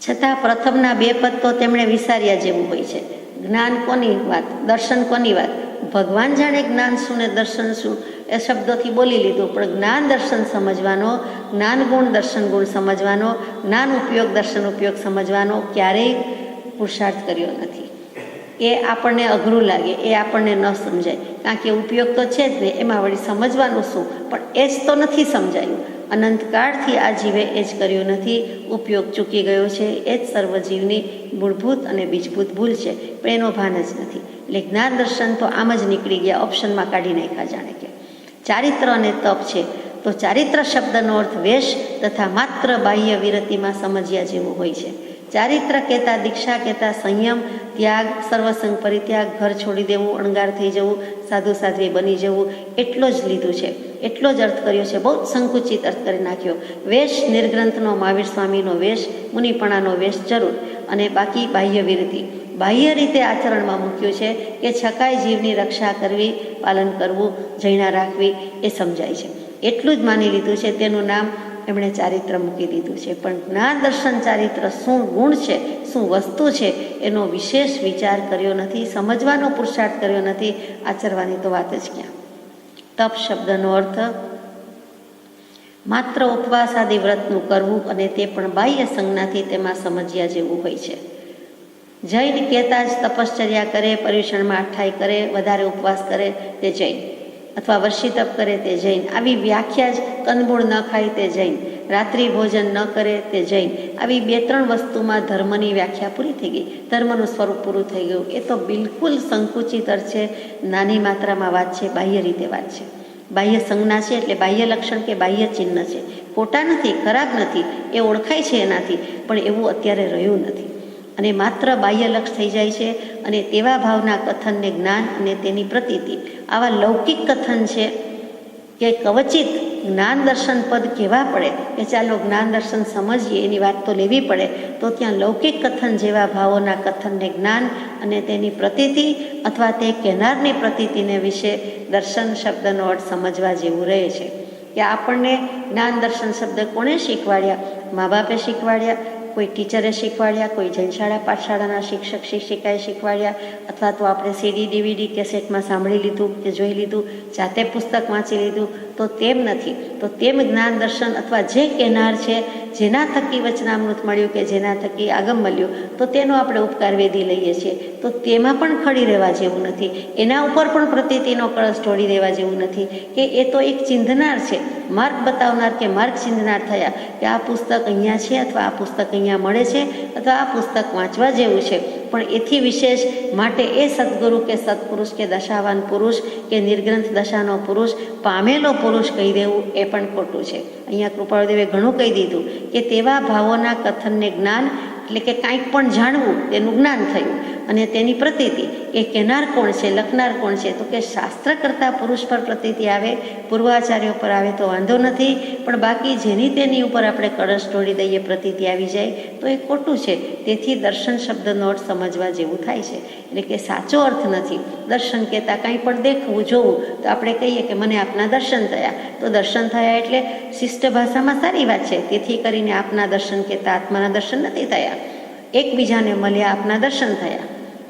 છતાં પ્રથમના 2 પદ તો તેમણે વિચાર્યા જેવું હોય છે. જ્ઞાન કોની વાત, દર્શન કોની વાત? ભગવાન જાણે જ્ઞાન શું ને દર્શન શું એ શબ્દોથી બોલી લીધું, પણ જ્ઞાન દર્શન સમજવાનો, જ્ઞાન ગુણ દર્શન ગુણ સમજવાનો, જ્ઞાન ઉપયોગ દર્શન ઉપયોગ સમજવાનો ક્યારેય પુરુષાર્થ કર્યો નથી. એ આપણને અઘરું લાગે, એ આપણને ન સમજાય, કારણ કે ઉપયોગ તો છે જ ને, એમાં વળી સમજવાનું શું? પણ એ જ તો નથી સમજાયું. અનંતકાળથી આ જીવે એ જ કર્યું નથી, ઉપયોગ ચૂકી ગયો છે. એ જ સર્વજીવની મૂળભૂત અને બીજભૂત ભૂલ છે, પણ એનો ભાન જ નથી. એટલે જ્ઞાન દર્શન તો આમ જ નીકળી ગયા, ઓપ્શનમાં કાઢી નાખ્યા જાણે કે. ચારિત્ર અને તપ છે, તો ચારિત્ર શબ્દનો અર્થ વેશ તથા માત્ર બાહ્ય વિરતિમાં સમજ્યા જેવું હોય છે. ચારિત્ર કહેતા, દીક્ષા કહેતા સંયમ, ત્યાગ, સર્વસંગ પરિત્યાગ, ઘર છોડી દેવું, અણગાર થઈ જવું, સાધુ સાધ્વી બની જવું, એટલો જ લીધું છે, એટલો જ અર્થ કર્યો છે. બહુ સંકુચિત અર્થ કરી નાખ્યો. વેશ નિર્ગ્રંથનો, મહાવીર સ્વામીનો વેશ, મુનિપણાનો વેશ જરૂર, અને બાકી બાહ્ય વિરતિ, બાહ્ય રીતે આચરણમાં મૂક્યું છે કે છકાય જીવની રક્ષા કરવી, પાલન કરવું, જૈના રાખવી, એ સમજાય છે. એટલું જ માની લીધું છે. તેનું નામ એમણે ચારિત્ર મૂકી દીધું છે. પણ જ્ઞાન દર્શન ચારિત્ર શું ગુણ છે, શું વસ્તુ છે, એનો વિશેષ વિચાર કર્યો નથી, સમજવાનો પુરુષાર્થ કર્યો નથી, આચરવાની તો વાત જ ક્યાં. તપ શબ્દનો અર્થ માત્ર ઉપવાસ આદિ વ્રતનું કરવું, અને તે પણ બાહ્ય સંજ્ઞાથી તેમાં સમજ્યા જેવું હોય છે. જૈન કહેતા જ તપશ્ચર્યા કરે, પર્યુષણમાં અઠ્ઠાઈ કરે, વધારે ઉપવાસ કરે તે જૈન, અથવા વર્ષી તપ કરે તે જૈન. આવી વ્યાખ્યા જ, કંદમૂળ ન ખાય તે જૈન, રાત્રિ ભોજન ન કરે તે જૈન. આવી 2-3 વસ્તુમાં ધર્મની વ્યાખ્યા પૂરી થઈ ગઈ, ધર્મનું સ્વરૂપ પૂરું થઈ ગયું. એ તો બિલકુલ સંકુચિત અર્થ છે, નાની માત્રામાં વાત છે, બાહ્ય રીતે વાત છે. બાહ્ય સંજ્ઞા છે એટલે બાહ્ય લક્ષણ કે બાહ્ય ચિહ્ન છે. ખોટા નથી, ખરાબ નથી, એ ઓળખાય છે એનાથી, પણ એવું અત્યારે રહ્યું નથી. અને માત્ર બાહ્ય લક્ષ થઈ જાય છે. અને તેવા ભાવના કથનને જ્ઞાન અને તેની પ્રતીતિ, આવા લૌકિક કથન છે કે કવચિત જ્ઞાન દર્શન પદ કહેવા પડે કે ચાલો જ્ઞાન દર્શન સમજીએ, એની વાત તો લેવી પડે, તો ત્યાં લૌકિક કથન જેવા ભાવોના કથનને જ્ઞાન અને તેની પ્રતીતિ, અથવા તે કહેનારની પ્રતીતિને વિશે દર્શન શબ્દનો અર્થ સમજવા જેવું રહે છે. કે આપણને જ્ઞાન દર્શન શબ્દ કોણે શીખવાડ્યા? મા બાપે શીખવાડ્યા, કોઈ ટીચરે શીખવાડ્યા, કોઈ જૈન શાળા પાઠશાળાના શિક્ષક શિક્ષિકાએ શીખવાડ્યા, અથવા તો આપણે CD DVD કેસેટમાં સાંભળી લીધું કે જોઈ લીધું, જાતે પુસ્તક વાંચી લીધું, તો તેમ નથી. તો તેમ જ્ઞાન દર્શન અથવા જે કહેનાર છે, જેના થકી વચનામૃત મળ્યું કે જેના થકી આગમ મળ્યું, તો તેનો આપણે ઉપકાર વેધી લઈએ છીએ. તો તેમાં પણ ખડી રહેવા જેવું નથી, એના ઉપર પણ પ્રતીતિનો કળશ ઢોળી દેવા જેવું નથી. કે એ તો એક ચિંધનાર છે, માર્ગ બતાવનાર કે માર્ગ ચિંધનાર થયા કે આ પુસ્તક અહીંયા છે, અથવા આ પુસ્તક અહીંયા મળે છે, અથવા આ પુસ્તક વાંચવા જેવું છે. પણ એથી વિશેષ માટે એ સદગુરુ કે સત્પુરુષ કે દશાવાન પુરુષ કે નિર્ગ્રંથ દશાનો પુરુષ, પામેલો પુરુષ કહી દેવું એ પણ ખોટું છે. અહીંયા કૃપાળુદેવે ઘણું કહી દીધું કે તેવા ભાવોના કથનને જ્ઞાન, એટલે કે કાંઈક પણ જાણવું તેનું જ્ઞાન થયું. અને તેની પ્રતીતિ, એ કહેનાર કોણ છે, લખનાર કોણ છે, તો કે શાસ્ત્ર કરતાં પુરુષ પર પ્રતીતિ આવે, પૂર્વાચાર્યો પર આવે તો વાંધો નથી, પણ બાકી જેની તેની ઉપર આપણે કળશ ઢોળી દઈએ, પ્રતીતિ આવી જાય, તો એ ખોટું છે. તેથી દર્શન શબ્દનો અર્થ સમજવા જેવું થાય છે. એટલે કે સાચો અર્થ નથી. દર્શન કહેતા કાંઈ પણ દેખવું, જોવું, તો આપણે કહીએ કે મને આપના દર્શન થયા, તો દર્શન થયા એટલે શિષ્ટ ભાષામાં સારી વાત છે. તેથી કરીને આપના દર્શન કહેતા આત્માના દર્શન નથી થયા. એકબીજાને મળ્યા, આપના દર્શન થયા,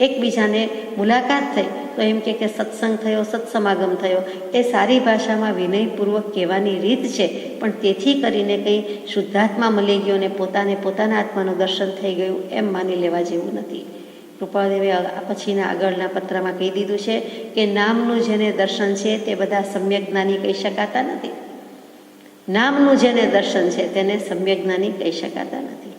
એકબીજાને મુલાકાત થઈ, તો એમ કે સત્સંગ થયો, સત્સમાગમ થયો, એ સારી ભાષામાં વિનયપૂર્વક કહેવાની રીત છે. પણ તેથી કરીને કંઈ શુદ્ધાત્મા મળી ગયો ને પોતાને પોતાના આત્માનું દર્શન થઈ ગયું એમ માની લેવા જેવું નથી. કૃપાદેવે પછીના આગળના પત્રમાં કહી દીધું છે કે નામનું જેને દર્શન છે તે બધા સમ્યક જ્ઞાની કહી શકાતા નથી. નામનું જેને દર્શન છે તેને સમ્યક જ્ઞાની કહી શકાતા નથી.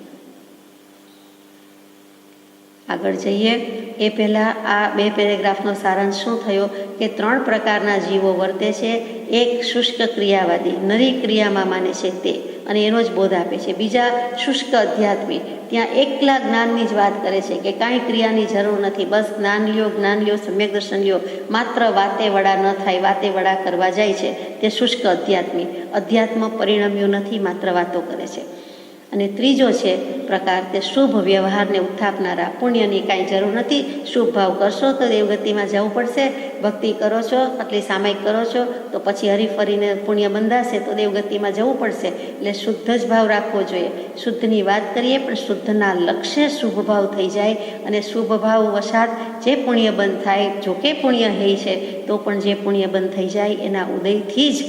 આગળ જઈએ એ પહેલાં આ 2 પેરેગ્રાફનો સારાંશ શું થયો કે 3 પ્રકારના જીવો વર્તે છે. એક શુષ્ક ક્રિયાવાદી, નરી ક્રિયામાં માને છે તે, અને એનો જ બોધ આપે છે. બીજા શુષ્ક અધ્યાત્મી, ત્યાં એકલા જ્ઞાનની જ વાત કરે છે કે કાંઈ ક્રિયાની જરૂર નથી, બસ જ્ઞાન લ્યો, સમ્યક દર્શન લ્યો, માત્ર વાતે વડા ન થાય, વાતે વડા કરવા જાય છે, તે શુષ્ક અધ્યાત્મી. અધ્યાત્મ પરિણમ્યું નથી, માત્ર વાતો કરે છે. અને ત્રીજો છે પ્રકાર તે શુભ વ્યવહારને ઉત્થાપનારા. પુણ્યની કાંઈ જરૂર નથી, શુભ ભાવ કરશો તો દેવગતિમાં જવું પડશે, ભક્તિ કરો છો, આટલી સામાયિક કરો છો તો પછી હરીફરીને પુણ્ય બંધાશે તો દેવગતિમાં જવું પડશે. એટલે શુદ્ધ જ ભાવ રાખવો જોઈએ. શુદ્ધની વાત કરીએ પણ શુદ્ધના લક્ષ્ય શુભ ભાવ થઈ જાય, અને શુભ ભાવ વશાત જે પુણ્ય બંધ થાય, જોકે પુણ્ય હૈ છે તો પણ જે પુણ્ય બંધ થઈ જાય એના ઉદયથી જ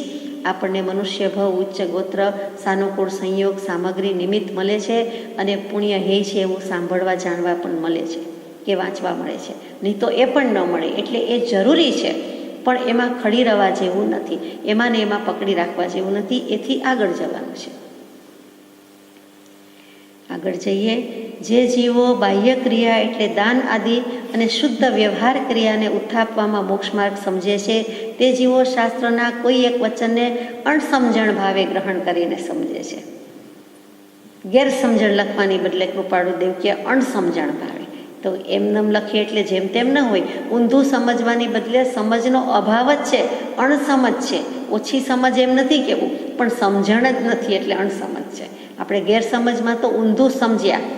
આપણને મનુષ્ય ભાવ, ઉચ્ચ ગોત્ર, સાનુકૂળ સંયોગ, સામગ્રી નિમિત્ત મળે છે, અને પુણ્ય હે છે એવું સાંભળવા જાણવા પણ મળે છે કે વાંચવા મળે છે. નહીં તો એ પણ ન મળે. એટલે એ જરૂરી છે, પણ એમાં ખડી રહેવા જેવું નથી, એમાં ને એમાં પકડી રાખવા જેવું નથી. એથી આગળ જવાનું છે. આગળ જઈએ. જે જીવો બાહ્ય ક્રિયા એટલે દાન આદિ અને શુદ્ધ વ્યવહાર ક્રિયાને ઉત્થાપવામાં મોક્ષ માર્ગ સમજે છે તે જીવો શાસ્ત્રના કોઈ એક વચનને અણસમજણ ભાવે ગ્રહણ કરીને સમજે છે. ગેરસમજણ લખવાની બદલે કૃપાળુદેવ કે અણસમજણ ભાવે, તો એમનેમ લખીએ એટલે જેમ તેમ ન હોય. ઊંધું સમજવાની બદલે સમજનો અભાવ જ છે, અણસમજ છે. ઓછી સમજ એમ નથી કહેવું, પણ સમજણ જ નથી એટલે અણસમજ છે. આપણે ગેરસમજમાં તો ઊંધું સમજ્યા,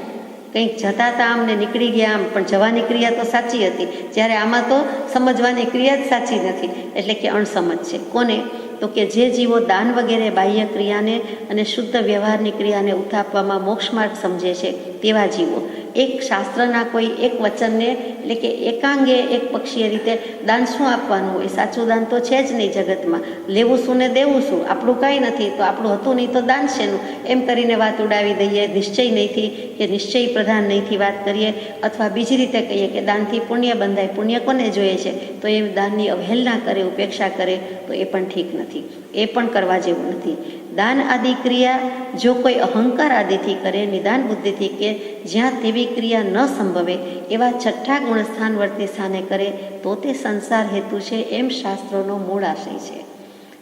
કંઈક જતા હતા આમ ને નીકળી ગયા આમ, પણ જવાની ક્રિયા તો સાચી હતી, જ્યારે આમાં તો સમજવાની ક્રિયા જ સાચી નથી એટલે કે અણસમજ છે. કોને? તો કે જે જીવો દાન વગેરે બાહ્ય ક્રિયાને અને શુદ્ધ વ્યવહારની ક્રિયાને ઉથાપવામાં મોક્ષ માર્ગ સમજે છે તેવા જીવો એક શાસ્ત્રના કોઈ એક વચનને એટલે કે એકાંગે એક પક્ષીય રીતે દાન શું આપવાનું હોય? સાચું દાન તો છે જ નહીં જગતમાં. લેવું શું ને દેવું શું? આપણું કાંઈ નથી, તો આપણું હતું નહીં તો દાન શેનું? એમ કરીને વાત ઉડાવી દઈએ. નિશ્ચય નહીંથી કે નિશ્ચય પ્રધાન નહીંથી વાત કરીએ, અથવા બીજી રીતે કહીએ કે દાનથી પુણ્ય બંધાય. પુણ્ય કોને જોઈએ છે? તો એ દાનની અવહેલના કરે, ઉપેક્ષા કરે તો એ પણ ઠીક નથી, એ પણ કરવા જેવું નથી. દાન આદિ ક્રિયા જો કોઈ અહંકાર આદિથી કરે, નિદાન બુદ્ધિથી કે જ્યાં તેવી ક્રિયા ન સંભવે એવા છઠ્ઠા ગુણસ્થાન વર્તી સ્થાને કરે તો તે સંસાર હેતુ છે એમ શાસ્ત્રોનો મૂળ આશય છે.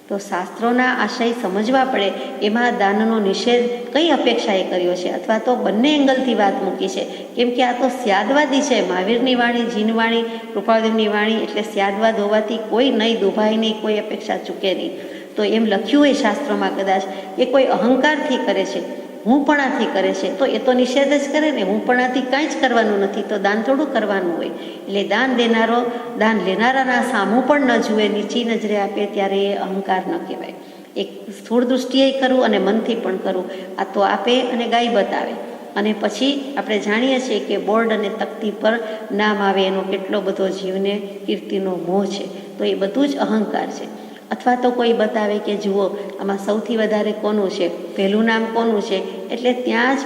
તો શાસ્ત્રોના આશય સમજવા પડે. એમાં દાનનો નિષેધ કઈ અપેક્ષાએ કર્યો છે, અથવા તો બંને એંગલથી વાત મૂકી છે. કેમ કે આ તો સ્યાદવાદી છે. મહાવીરની વાણી, જીનવાણી, કૃપાળુદેવની વાણી એટલે સ્યાદવાદ હોવાથી કોઈ નહીં દુભાય નહીં, કોઈ અપેક્ષા ચૂકે નહીં. તો એમ લખ્યું હોય શાસ્ત્રોમાં કદાચ કે કોઈ અહંકારથી કરે છે, હુંપણાથી કરે છે, તો એ તો નિષેધ જ કરે ને. હુંપણાથી કાંઈ જ કરવાનું નથી, તો દાન થોડું કરવાનું હોય. એટલે દાન દેનારો દાન લેનારાના સામું પણ ન જુએ, નીચી નજરે આપે, ત્યારે એ અહંકાર ન કહેવાય. એક સ્થૂળ દૃષ્ટિએ કરું અને મનથી પણ કરું. આ તો આપે અને ગાય બતાવે, અને પછી આપણે જાણીએ છીએ કે બોર્ડ અને તકતી પર નામ આવે એનો કેટલો બધો જીવને કીર્તિનો મોહ છે. તો એ બધું જ અહંકાર છે. અથવા તો કોઈ બતાવે કે જુઓ આમાં સૌથી વધારે કોનું છે, પહેલું નામ કોનું છે, એટલે ત્યાં જ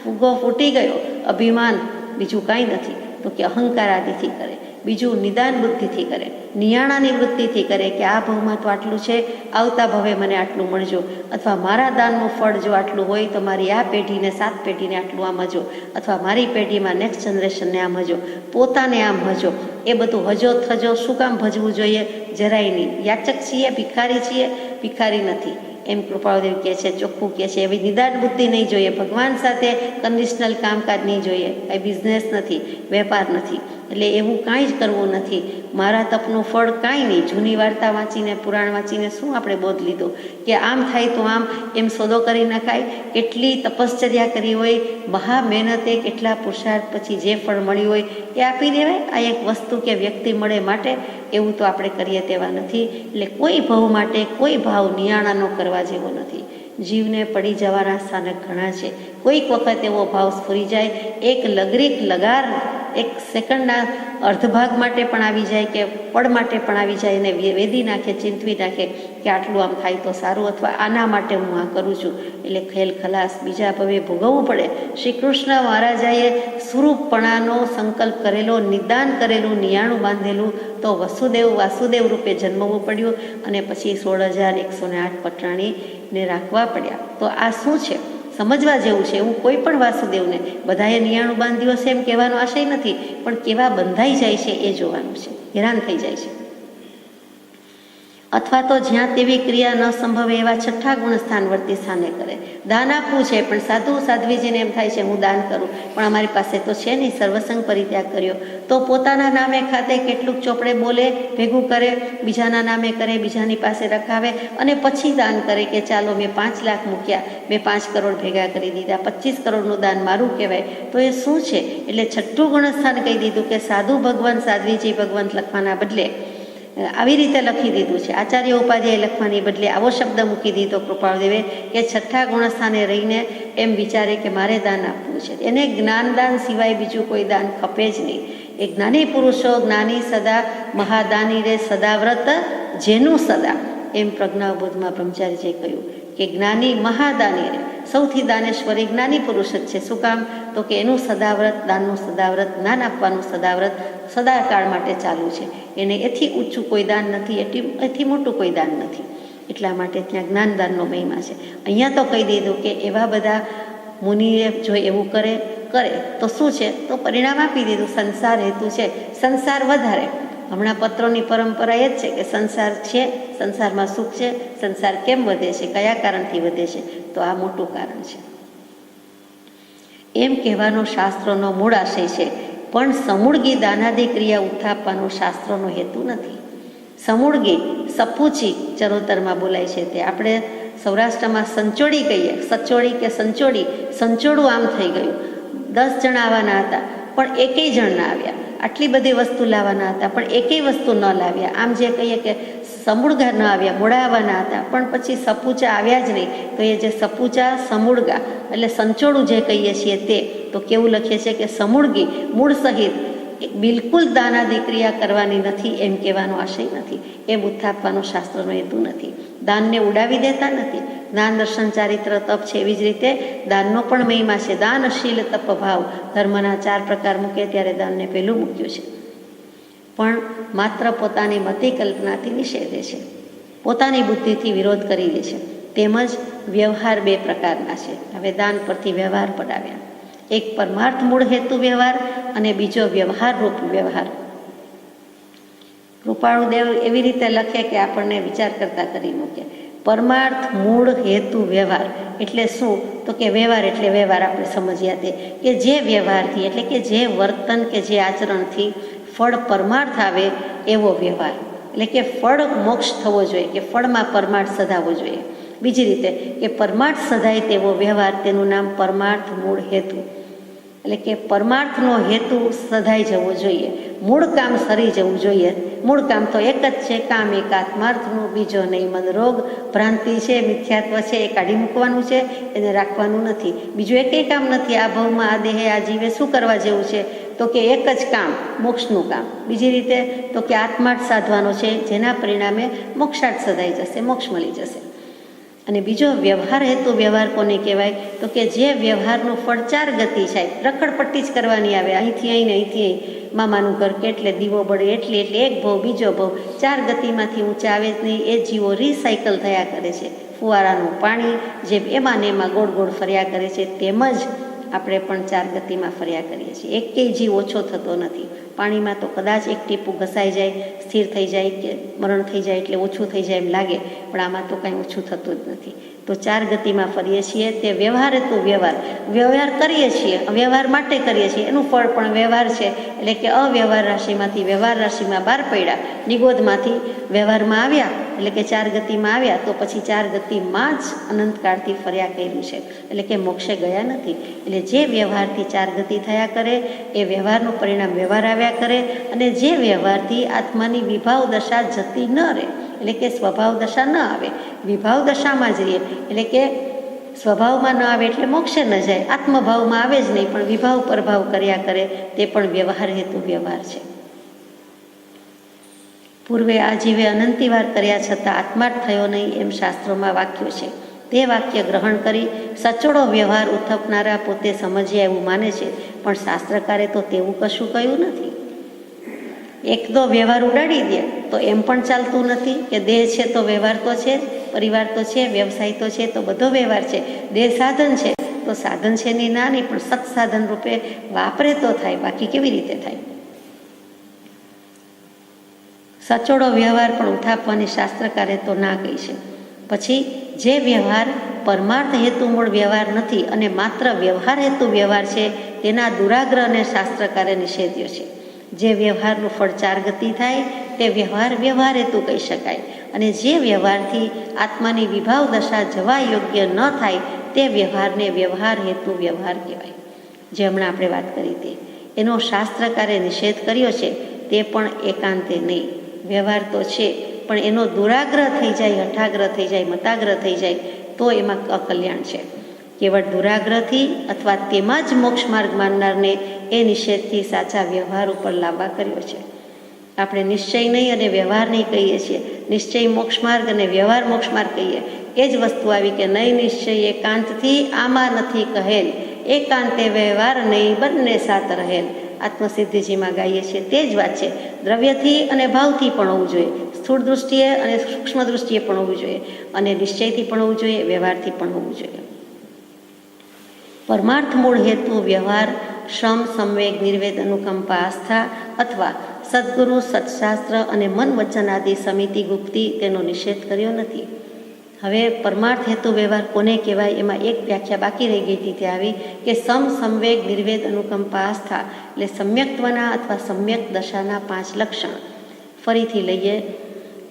ફૂગો ફૂટી ગયો. અભિમાન, બીજું કાંઈ નથી. તો કે અહંકાર આદિથી કરે. બીજું નિદાન બુદ્ધિથી કરે, નિયાણાની વૃત્તિથી કરે કે આ ભવમાં તો આટલું છે, આવતા ભવે મને આટલું મળજો, અથવા મારા દાનનું ફળ જો આટલું હોય તો મારી આ પેઢીને 7 પેઢીને આટલું આમ હજો, અથવા મારી પેઢીમાં નેક્સ્ટ જનરેશનને આમ હજો, પોતાને આમ હજો. એ બધું હજો થજો શું કામ ભજવું જોઈએ? જરાય નહીં. યાચક છીએ, ભિખારી છીએ? ભિખારી નથી એમ કૃપાળુદેવ કહે છે, ચોખ્ખું કહે છે. એવી નિદાન બુદ્ધિ નહીં જોઈએ. ભગવાન સાથે કન્ડિશનલ કામકાજ નહીં જોઈએ. કાંઈ બિઝનેસ નથી, વેપાર નથી, એટલે એવું કાંઈ જ કરવું નથી. મારા તપનું ફળ કાંઈ નહીં. જૂની વાર્તા વાંચીને, પુરાણ વાંચીને શું આપણે બોધ લીધો કે આમ થાય તો આમ, એમ સોદો કરી નખાય? કેટલી તપશ્ચર્યા કરી હોય, મહા મહેનતે, કેટલા પુરુષાર્થ પછી જે ફળ મળ્યું હોય એ આપી દેવાય. આ એક વસ્તુ કે વ્યક્તિ મળે માટે એવું તો આપણે કરીએ તેવા નથી. એટલે કોઈ ભાવ માટે કોઈ ભાવ નિયાણાનો કરવા જેવો નથી. જીવને પડી જવાના સ્થાનક ઘણા છે. કોઈક વખત એવો ભાવ સ્ફુરી જાય, એક લગરીક લગાર એક સેકન્ડના અર્ધભાગ માટે પણ આવી જાય કે પળ માટે પણ આવી જાય, અને વેદી નાખે, ચિંતવી નાખે કે આટલું આમ થાય તો સારું, અથવા આના માટે હું આ કરું છું. એટલે ખેલ ખલાસ, બીજા ભવે ભોગવવું પડે. શ્રી કૃષ્ણ મહારાજાએ સ્વરૂપપણાનો સંકલ્પ કરેલો, નિદાન કરેલું, નિયાણું બાંધેલું, તો વસુદેવ વાસુદેવ રૂપે જન્મવું પડ્યું, અને પછી 16,108 પટરાણીને રાખવા પડ્યા. તો આ શું છે? સમજવા જેવું છે. એવું કોઈ પણ વાસુદેવને બધાએ નિયાણું બાંધ્યો છે એમ કહેવાનો આશય નથી, પણ કેવા બંધાઈ જાય છે એ જોવાનું છે. હેરાન થઈ જાય છે. અથવા તો જ્યાં તેવી ક્રિયા ન સંભવે એવા છઠ્ઠા ગુણસ્થાન વર્તી સ્થાને કરે. દાન આપવું છે, પણ સાધુ સાધ્વીજીને એમ થાય છે હું દાન કરું, પણ અમારી પાસે તો છે નહીં, સર્વસંગ પરિત્યાગ કર્યો, તો પોતાના નામે ખાતે કેટલુંક ચોપડે બોલે, ભેગું કરે, બીજાના નામે કરે, બીજાની પાસે રખાવે, અને પછી દાન કરે કે ચાલો મેં 5 લાખ મૂક્યા, મેં 5 કરોડ ભેગા કરી દીધા, 25 કરોડનું દાન મારું કહેવાય. તો એ શું છે? એટલે છઠ્ઠું ગુણસ્થાન કહી દીધું કે સાધુ ભગવાન, સાધ્વીજી ભગવંત લખવાના બદલે આવી રીતે લખી દીધું છે. આચાર્ય ઉપાધ્યાય લખવાની બદલે આવો શબ્દ મૂકી દીધો કૃપાળુદેવે કે છઠ્ઠા ગુણસ્થાને રહીને એમ વિચારે કે મારે દાન આપવું છે. એને જ્ઞાનદાન સિવાય બીજું કોઈ દાન ખપે જ નહીં. એ જ્ઞાની પુરુષો જ્ઞાની સદા, મહાદાની રે સદાવ્રત જેનું સદા, એમ પ્રજ્ઞાબોધમાં બ્રહ્મચારીજીએ કહ્યું કે જ્ઞાની મહાદાની રે, સૌથી દાનેશ્વરી જ્ઞાની પુરુષ જ છે. શું કામ? તો કે એનું સદાવ્રત, દાનનું સદાવ્રત, જ્ઞાન આપવાનું સદાવ્રત સદાકાળ માટે ચાલુ છે. એને એથી ઊંચું કોઈ દાન નથી, એથી મોટું કોઈ દાન નથી. એટલા માટે ત્યાં જ્ઞાનદાનનો મહિમા છે. અહીંયા તો કહી દીધું કે એવા બધા મુનિએ જો એવું કરે કરે તો શું છે, તો પરિણામ આપી દીધું. સંસાર હેતુ છે, સંસાર વધારે. હમણાં પત્રોની પરંપરા એ જ છે કે સંસાર છે, સંસારમાં સુખ છે, સંસાર કેમ વધે છે, કયા કારણથી વધે છે, તો આ મોટું કારણ છે એમ કહેવાનો શાસ્ત્રોનો મૂળ આશય છે. પણ સમૂળગી દાનાદી ક્રિયા ઉત્થાપવાનો શાસ્ત્રોનો હેતુ નથી. સમૂળગી સપૂચી ચરોતરમાં બોલાય છે, તે આપણે સૌરાષ્ટ્રમાં સંચોડી કહીએ, સચોડી કે સંચોડી. સંચોડું આમ થઈ ગયું. 10 જણ આવવાના હતા પણ એકેય જણ ના આવ્યા. આટલી બધી વસ્તુ લાવવાના હતા પણ એકેય વસ્તુ ન લાવ્યા. આમ જે કહીએ કે સમૂળગા ન આવ્યા, મોડા આવવાના હતા પણ પછી સપૂચા આવ્યા જ નહીં, તો એ જે સપૂચા સમૂળગા એટલે સંચોડું જે કહીએ છીએ તે, તો કેવું લખીએ છીએ કે સમૂળગી મૂળ સહિત બિલકુલ દાનાદી ક્રિયા કરવાની નથી એમ કહેવાનો આશય નથી. એમ ઉત્થાપવાનો શાસ્ત્રનો હેતુ નથી. દાનને ઉડાવી દેતા નથી. દાન દર્શન ચારિત્ર તપ છે, એવી જ રીતે દાનનો પણ મહિમા છે. દાન શીલ તપ ભાવ, ધર્મના 4 પ્રકાર મૂકે ત્યારે દાનને પહેલું મૂક્યું છે. પણ માત્ર પોતાની મતિ કલ્પનાથી નિષેધે છે, પોતાની બુદ્ધિથી વિરોધ કરી દે છે. તેમજ વ્યવહાર 2 પ્રકારના છે. હવે દાન પરથી વ્યવહાર પડાવ્યા. એક પરમાર્થ મૂળ હેતુ વ્યવહાર અને બીજો વ્યવહાર રૂપ વ્યવહાર. કૃપાળુદેવ એવી રીતે લખે કે આપણને વિચાર કરતા કરી મૂકે. પરમાર્થ મૂળ હેતુ વ્યવહાર એટલે શું, તો કે વ્યવહાર એટલે વ્યવહાર આપણે સમજ્યા તે કે જે વ્યવહારથી એટલે કે જે વર્તન કે જે આચરણથી ફળ પરમાર્થ આવે એવો વ્યવહાર, એટલે કે ફળ મોક્ષ થવો જોઈએ, કે ફળમાં પરમાર્થ સધાવવો જોઈએ. બીજી રીતે કે પરમાર્થ સધાય તેવો વ્યવહાર, તેનું નામ પરમાર્થ મૂળ હેતુ. એટલે કે પરમાર્થનો હેતુ સધાઈ જવો જોઈએ, મૂળ કામ સરી જવું જોઈએ. મૂળ કામ તો એક જ છે, કામ એક આત્માર્થનું, બીજો નહીં. મન રોગ ભ્રાંતિ છે, મિથ્યાત્વ છે, એ કાઢી મૂકવાનું છે, એને રાખવાનું નથી. બીજું એકેય કામ નથી આ ભવમાં, આ દેહે, આ જીવે શું કરવા જેવું છે, તો કે એક જ કામ, મોક્ષનું કામ. બીજી રીતે તો કે આત્માર્થ સાધવાનો છે, જેના પરિણામે મોક્ષાર્થ સધાઈ જશે, મોક્ષ મળી જશે. અને બીજો વ્યવહાર હેતુ વ્યવહાર કોને કહેવાય, તો કે જે વ્યવહારનું ફળ 4 ગતિ છે. રખડપટ્ટી જ કરવાની આવે, અહીંથી અહીં ને અહીંથી અહીં. મામાનું ઘર કેટલે, દીવો બળે એટલે એક ભવ બીજો ભવ, 4 ગતિમાંથી ઊંચા આવે જ નહીં. એ જીવો રિસાયકલ થયા કરે છે. ફુવારાનું પાણી જેમ એમાં ને એમાં ગોળ ગોળ ફર્યા કરે છે, તેમજ આપણે પણ 4 ગતિમાં ફર્યા કરીએ છીએ. એકેય જીવ ઓછો થતો નથી. પાણીમાં તો કદાચ એક ટીપું ઘસાઈ જાય, સ્થિર થઈ જાય કે મરણ થઈ જાય એટલે ઓછું થઈ જાય એમ લાગે, પણ આમાં તો કાંઈ ઓછું થતું જ નથી. તો 4 ગતિમાં ફરીએ છીએ, તે વ્યવહાર હેતુ વ્યવહાર કરીએ છીએ, વ્યવહાર માટે કરીએ છીએ, એનું ફળ પણ વ્યવહાર છે. એટલે કે અવ્યવહાર રાશિમાંથી વ્યવહાર રાશિમાં બહાર પડ્યા, નિગોદમાંથી વ્યવહારમાં આવ્યા, એટલે કે 4 ગતિમાં આવ્યા, તો પછી 4 ગતિમાં જ અનંતકાળથી ફર્યા કર્યું છે, એટલે કે મોક્ષે ગયા નથી. એટલે જે વ્યવહારથી 4 ગતિ થયા કરે એ વ્યવહારનું પરિણામ વ્યવહાર આવ્યા કરે, અને જે વ્યવહારથી આત્માની વિભાવ દશા જતી ન રહે, એટલે કે સ્વભાવ દશા ન આવે, વિભાવ દશામાં જ રહીએ, એટલે કે સ્વભાવમાં ન આવે એટલે મોક્ષે ન જાય, આત્મભાવમાં આવે જ નહીં પણ વિભાવ પ્રભાવ કર્યા કરે, તે પણ વ્યવહાર હેતુ વ્યવહાર છે. પૂર્વે આ જીવે અનંતિવાર કર્યા છતાં આત્માર્થ થયો નહીં એમ શાસ્ત્રોમાં વાક્યો છે. તે વાક્ય ગ્રહણ કરી સચોડો વ્યવહાર ઉથપનારા પોતે સમજ્યા એવું માને છે, પણ શાસ્ત્રકારે તો તેવું કશું કહ્યું નથી. એકદો વ્યવહાર ઉડાડી દે તો એમ પણ ચાલતું નથી કે દેહ છે તો વ્યવહાર તો છે, પરિવાર તો છે, વ્યવસાય તો છે, તો બધો વ્યવહાર છે. દેહ સાધન છે તો સાધન છે ની ના નહીં, પણ સત્સાધન રૂપે વાપરે તો થાય, બાકી કેવી રીતે થાય. સચોડો વ્યવહાર પણ ઉથાપવાની શાસ્ત્રકારે તો ના કહી છે. પછી જે વ્યવહાર પરમાર્થ હેતુ મૂળ વ્યવહાર નથી અને માત્ર વ્યવહાર હેતુ વ્યવહાર છે, તેના દુરાગ્રહને શાસ્ત્રકારે નિષેધ્યો છે. જે વ્યવહારનું ફળ 4 ગતિ થાય તે વ્યવહાર હેતુ કહી શકાય, અને જે વ્યવહારથી આત્માની વિભાવ દશા જવા યોગ્ય ન થાય તે વ્યવહારને વ્યવહાર હેતુ વ્યવહાર કહેવાય. જે હમણાં આપણે વાત કરી હતી એનો શાસ્ત્રકારે નિષેધ કર્યો છે, તે પણ એકાંતે નહીં. વ્યવહાર તો છે પણ એનો દુરાગ્રહ થઈ જાય, હઠાગ્રહ થઈ જાય, મતાગ્રહ થઈ જાય તો એમાં અકલ્યાણ છે. કેવળ દુરાગ્રહથી અથવા તેમાં જ મોક્ષ માર્ગ માનનારને એ નિષેધથી સાચા વ્યવહાર ઉપર લાવવા કર્યો છે. આપણે નિશ્ચય નહીં અને વ્યવહાર નહીં કહીએ છીએ, નિશ્ચય મોક્ષ માર્ગ અને વ્યવહાર મોક્ષ માર્ગ કહીએ. એ જ વસ્તુ આવી કે નહીં નિશ્ચય એકાંતથી આમાં નથી કહેલ, એકાંતે વ્યવહાર નહીં બંને સાથ રહેલ. આત્મસિદ્ધિજીમાં ગાઈએ છીએ તે જ વાત છે. દ્રવ્યથી અને ભાવથી પણ હોવું જોઈએ, સ્થૂળ દૃષ્ટિએ અને સૂક્ષ્મ દૃષ્ટિએ પણ હોવું જોઈએ, અને નિશ્ચયથી પણ હોવું જોઈએ, વ્યવહારથી પણ હોવું જોઈએ. પરમાર્થ મૂળ હેતુ વ્યવહાર, શ્રમ, સંવેગ, નિર્વેદ, અનુકંપા, આસ્થા અથવા સદગુરુ, સત્શાસ્ત્ર અને મન વચન આદિ સમિતિ ગુપ્તિ તેનો નિષેધ કર્યો નથી. હવે પરમાર્થ હેતુ વ્યવહાર કોને કહેવાય એમાં એક વ્યાખ્યા બાકી રહી ગઈ હતી તે આવી કે સંવેગ, નિર્વેદ, અનુકંપા, આસ્થા એટલે સમ્યક્ત્વના અથવા સમ્યક દશાના 5 લક્ષણ. ફરીથી લઈએ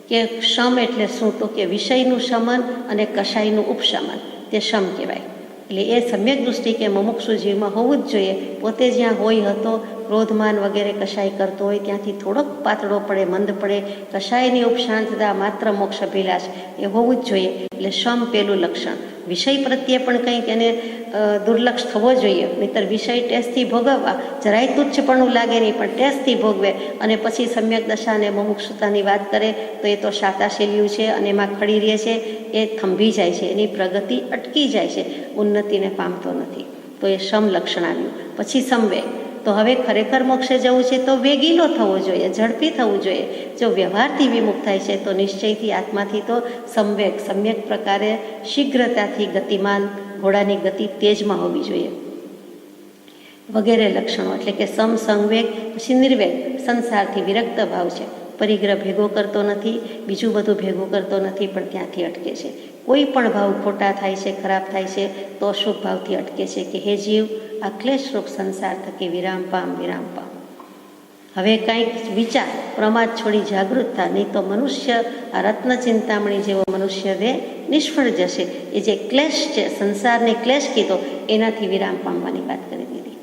કે શમ એટલે શું? તો કે વિષયનું શમન અને કષાયનું ઉપશમન, તે શમ કહેવાય. એટલે એ સમ્યક દૃષ્ટિ કે મુમુક્ષુ જીવમાં હોવું જ જોઈએ. પોતે જ્યાં હોય હતો ક્રોધમાન વગેરે કષાય કરતો હોય ત્યાંથી થોડોક પાતળો પડે, મંદ પડે, કષાયની ઉપશાંતતા, માત્ર મોક્ષ અભિલાષ એ હોવું જ જોઈએ. એટલે શમ પેલું લક્ષણ. વિષય પ્રત્યે પણ કંઈક એને દુર્લક્ષ થવો જોઈએ, નહીંતર વિષય ટેસ્ટથી ભોગવવા જરાય તુચ્છપણું લાગે નહીં, પણ ટેસ્ટથી ભોગવે અને પછી સમ્યક દશા અને મુમુક્ષુતાની વાત કરે તો એ તો શાતાશીલ્યું છે અને એમાં ખડી રહે છે, એ થંભી જાય છે, એની પ્રગતિ અટકી જાય છે, ઉન્નતિને પામતો નથી. તો એ શમ લક્ષણ આવ્યું. પછી સંવેગ. તો હવે ખરેખર મોક્ષે જવું છે તો વેગીલો થવો જોઈએ, ઝડપી થવું જોઈએ. જો વ્યવહારથી વિમુખ થાય છે તો નિશ્ચયથી, આત્માથી તો સંવેગ, સમ્યક પ્રકારે શીઘ્રતાથી ગતિમાન, ઘોડાની ગતિ તેજમાં હોવી જોઈએ વગેરે લક્ષણો. એટલે કે સંવેગ. પછી નિર્વેગ, સંસારથી વિરક્ત ભાવ છે, પરિગ્રહ ભેગો કરતો નથી, બીજું બધું ભેગું કરતો નથી, પણ ત્યાંથી અટકે છે. કોઈ પણ ભાવ ખોટા થાય છે, ખરાબ થાય છે તો અશુભ ભાવથી અટકે છે કે હે જીવ, આ ક્લેશરૂપ સંસાર થકી વિરામ પામ, વિરામ પામ. હવે કાંઈક વિચાર, પ્રમાદ છોડી જાગૃત થા, નહીં તો મનુષ્ય આ રત્ન ચિંતામણી જેવો મનુષ્ય દેહ નિષ્ફળ જશે. એ જે ક્લેશ છે, સંસારને ક્લેશ કીધો, એનાથી વિરામ પામવાની વાત કરી દીધી.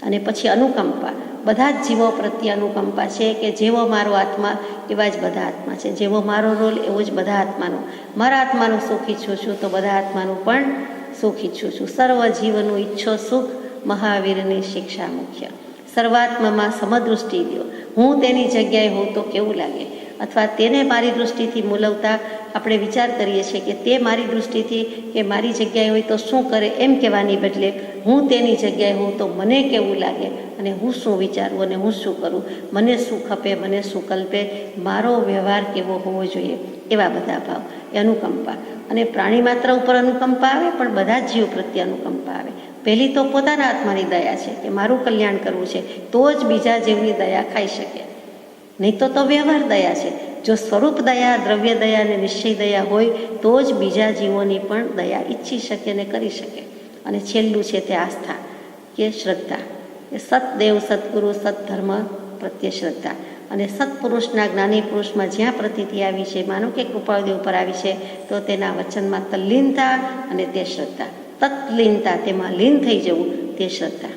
અને પછી અનુકંપા. બધા જ જીવો પ્રત્યે અનુકંપા છે કે જેવો મારો આત્મા એવા જ બધા આત્મા છે, જેવો મારો રોલ એવો જ બધા આત્માનો. મારા આત્માનું સુખ ઈચ્છું છું તો બધા આત્માનું પણ સુખ ઈચ્છું છું. સર્વ જીવનું ઈચ્છો સુખ, મહાવીરની શિક્ષા મુખ્ય. સર્વાત્મામાં સમદૃષ્ટિ દો. હું તેની જગ્યાએ હોઉં તો કેવું લાગે? અથવા તેને મારી દૃષ્ટિથી મૂલવતા આપણે વિચાર કરીએ છીએ કે તે મારી દૃષ્ટિથી કે મારી જગ્યાએ હોય તો શું કરે, એમ કહેવાની બદલે હું તેની જગ્યાએ હોઉં તો મને કેવું લાગે અને હું શું વિચારું અને હું શું કરું, મને શું ખપે, મને શું કલ્પે, મારો વ્યવહાર કેવો હોવો જોઈએ, એવા બધા ભાવ એ અનુકંપા. અને પ્રાણી માત્ર ઉપર અનુકંપા આવે, પણ બધા જ જીવ પ્રત્યે અનુકંપા આવે. પહેલી તો પોતાના આત્માની દયા છે કે મારું કલ્યાણ કરવું છે, તો જ બીજા જીવની દયા ખાઈ શકે, નહીં તો વ્યવહાર દયા છે. જો સ્વરૂપ દયા, દ્રવ્ય દયા અને નિશ્ચય દયા હોય તો જ બીજા જીવોની પણ દયા ઈચ્છી શકે અને કરી શકે. અને છેલ્લું છે તે આસ્થા કે શ્રદ્ધા, એ સતદેવ, સદગુરુ, સદધર્મ પ્રત્યે શ્રદ્ધા. અને સત્પુરુષના, જ્ઞાની પુરુષમાં જ્યાં પ્રતીતિ આવી છે, માનો કે કૃપાળદેવ ઉપર આવી છે, તો તેના વચનમાં તલ્લીનતા અને તે શ્રદ્ધા. તત્લીનતા, તેમાં લીન થઈ જવું, તે શ્રદ્ધા.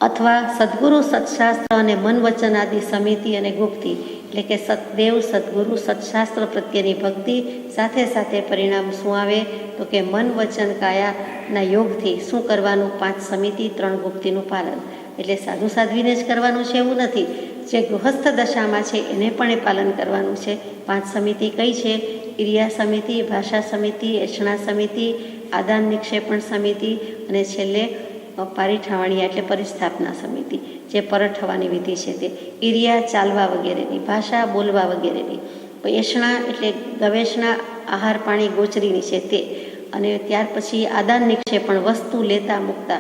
અથવા સદગુરુ, સત્શાસ્ત્ર અને મન વચન આદિ સમિતિ અને ગુપ્તિ, એટલે કે સતદેવ, સદગુરુ, સત્શાસ્ત્ર પ્રત્યેની ભક્તિ સાથે સાથે પરિણામ શું આવે? તો કે મન વચન કાયાના યોગથી શું કરવાનું? 5 સમિતિ, 3 ગુપ્તિનું પાલન. એટલે સાધુ સાધ્વીને જ કરવાનું છે એવું નથી, જે ગૃહસ્થ દશામાં છે એને પણ એ પાલન કરવાનું છે. 5 સમિતિ કઈ છે? ઇરિયા સમિતિ, ભાષા સમિતિ, એષણા સમિતિ, આદાન નિક્ષેપણ સમિતિ અને છેલ્લે પારીઠાવણીયા એટલે પરિસ્થાપના સમિતિ, જે પરઠવાની વિધિ છે તે. ઇરિયા ચાલવા વગેરેની, ભાષા બોલવા વગેરેની, એષણા એટલે ગવેષણા, આહાર પાણી ગોચરીની છે તે. અને ત્યાર પછી આદાન નિક્ષેપણ, વસ્તુ લેતા મૂકતા,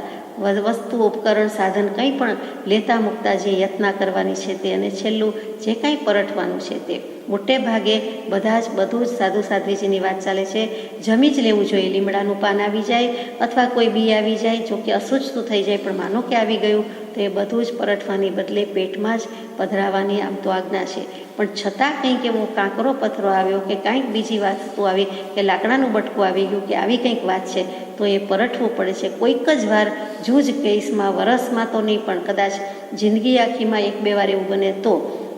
વસ્તુ, ઉપકરણ, સાધન કંઈ પણ લેતા મૂકતા જે યત્ના કરવાની છે તે. અને છેલ્લું જે કાંઈ પરઠવાનું છે તે. મોટે ભાગે બધું જ સાધુ સાધ્વીજીની વાત ચાલે છે. જમી જ લેવું જોઈએ. લીમડાનું પાન આવી જાય અથવા કોઈ બી આવી જાય, જો કે અસૂચતું થઈ જાય, પણ માનો કે આવી ગયું તો એ બધું જ પરઠવાની બદલે પેટમાં જ પધરાવાની આમ તો આજ્ઞા છે. પણ છતાં કંઈક એવો કાંકરો પથરો આવ્યો કે કાંઈક બીજી વસ્તુ આવી કે લાકડાનું બટકું આવી ગયું કે આવી કંઈક વાત છે, તો એ પરઠવું પડે છે. કોઈક જ વાર જૂજ કેસમાં, વરસમાં તો નહીં, પણ કદાચ જિંદગી આખીમાં 1-2 વાર એવું બને તો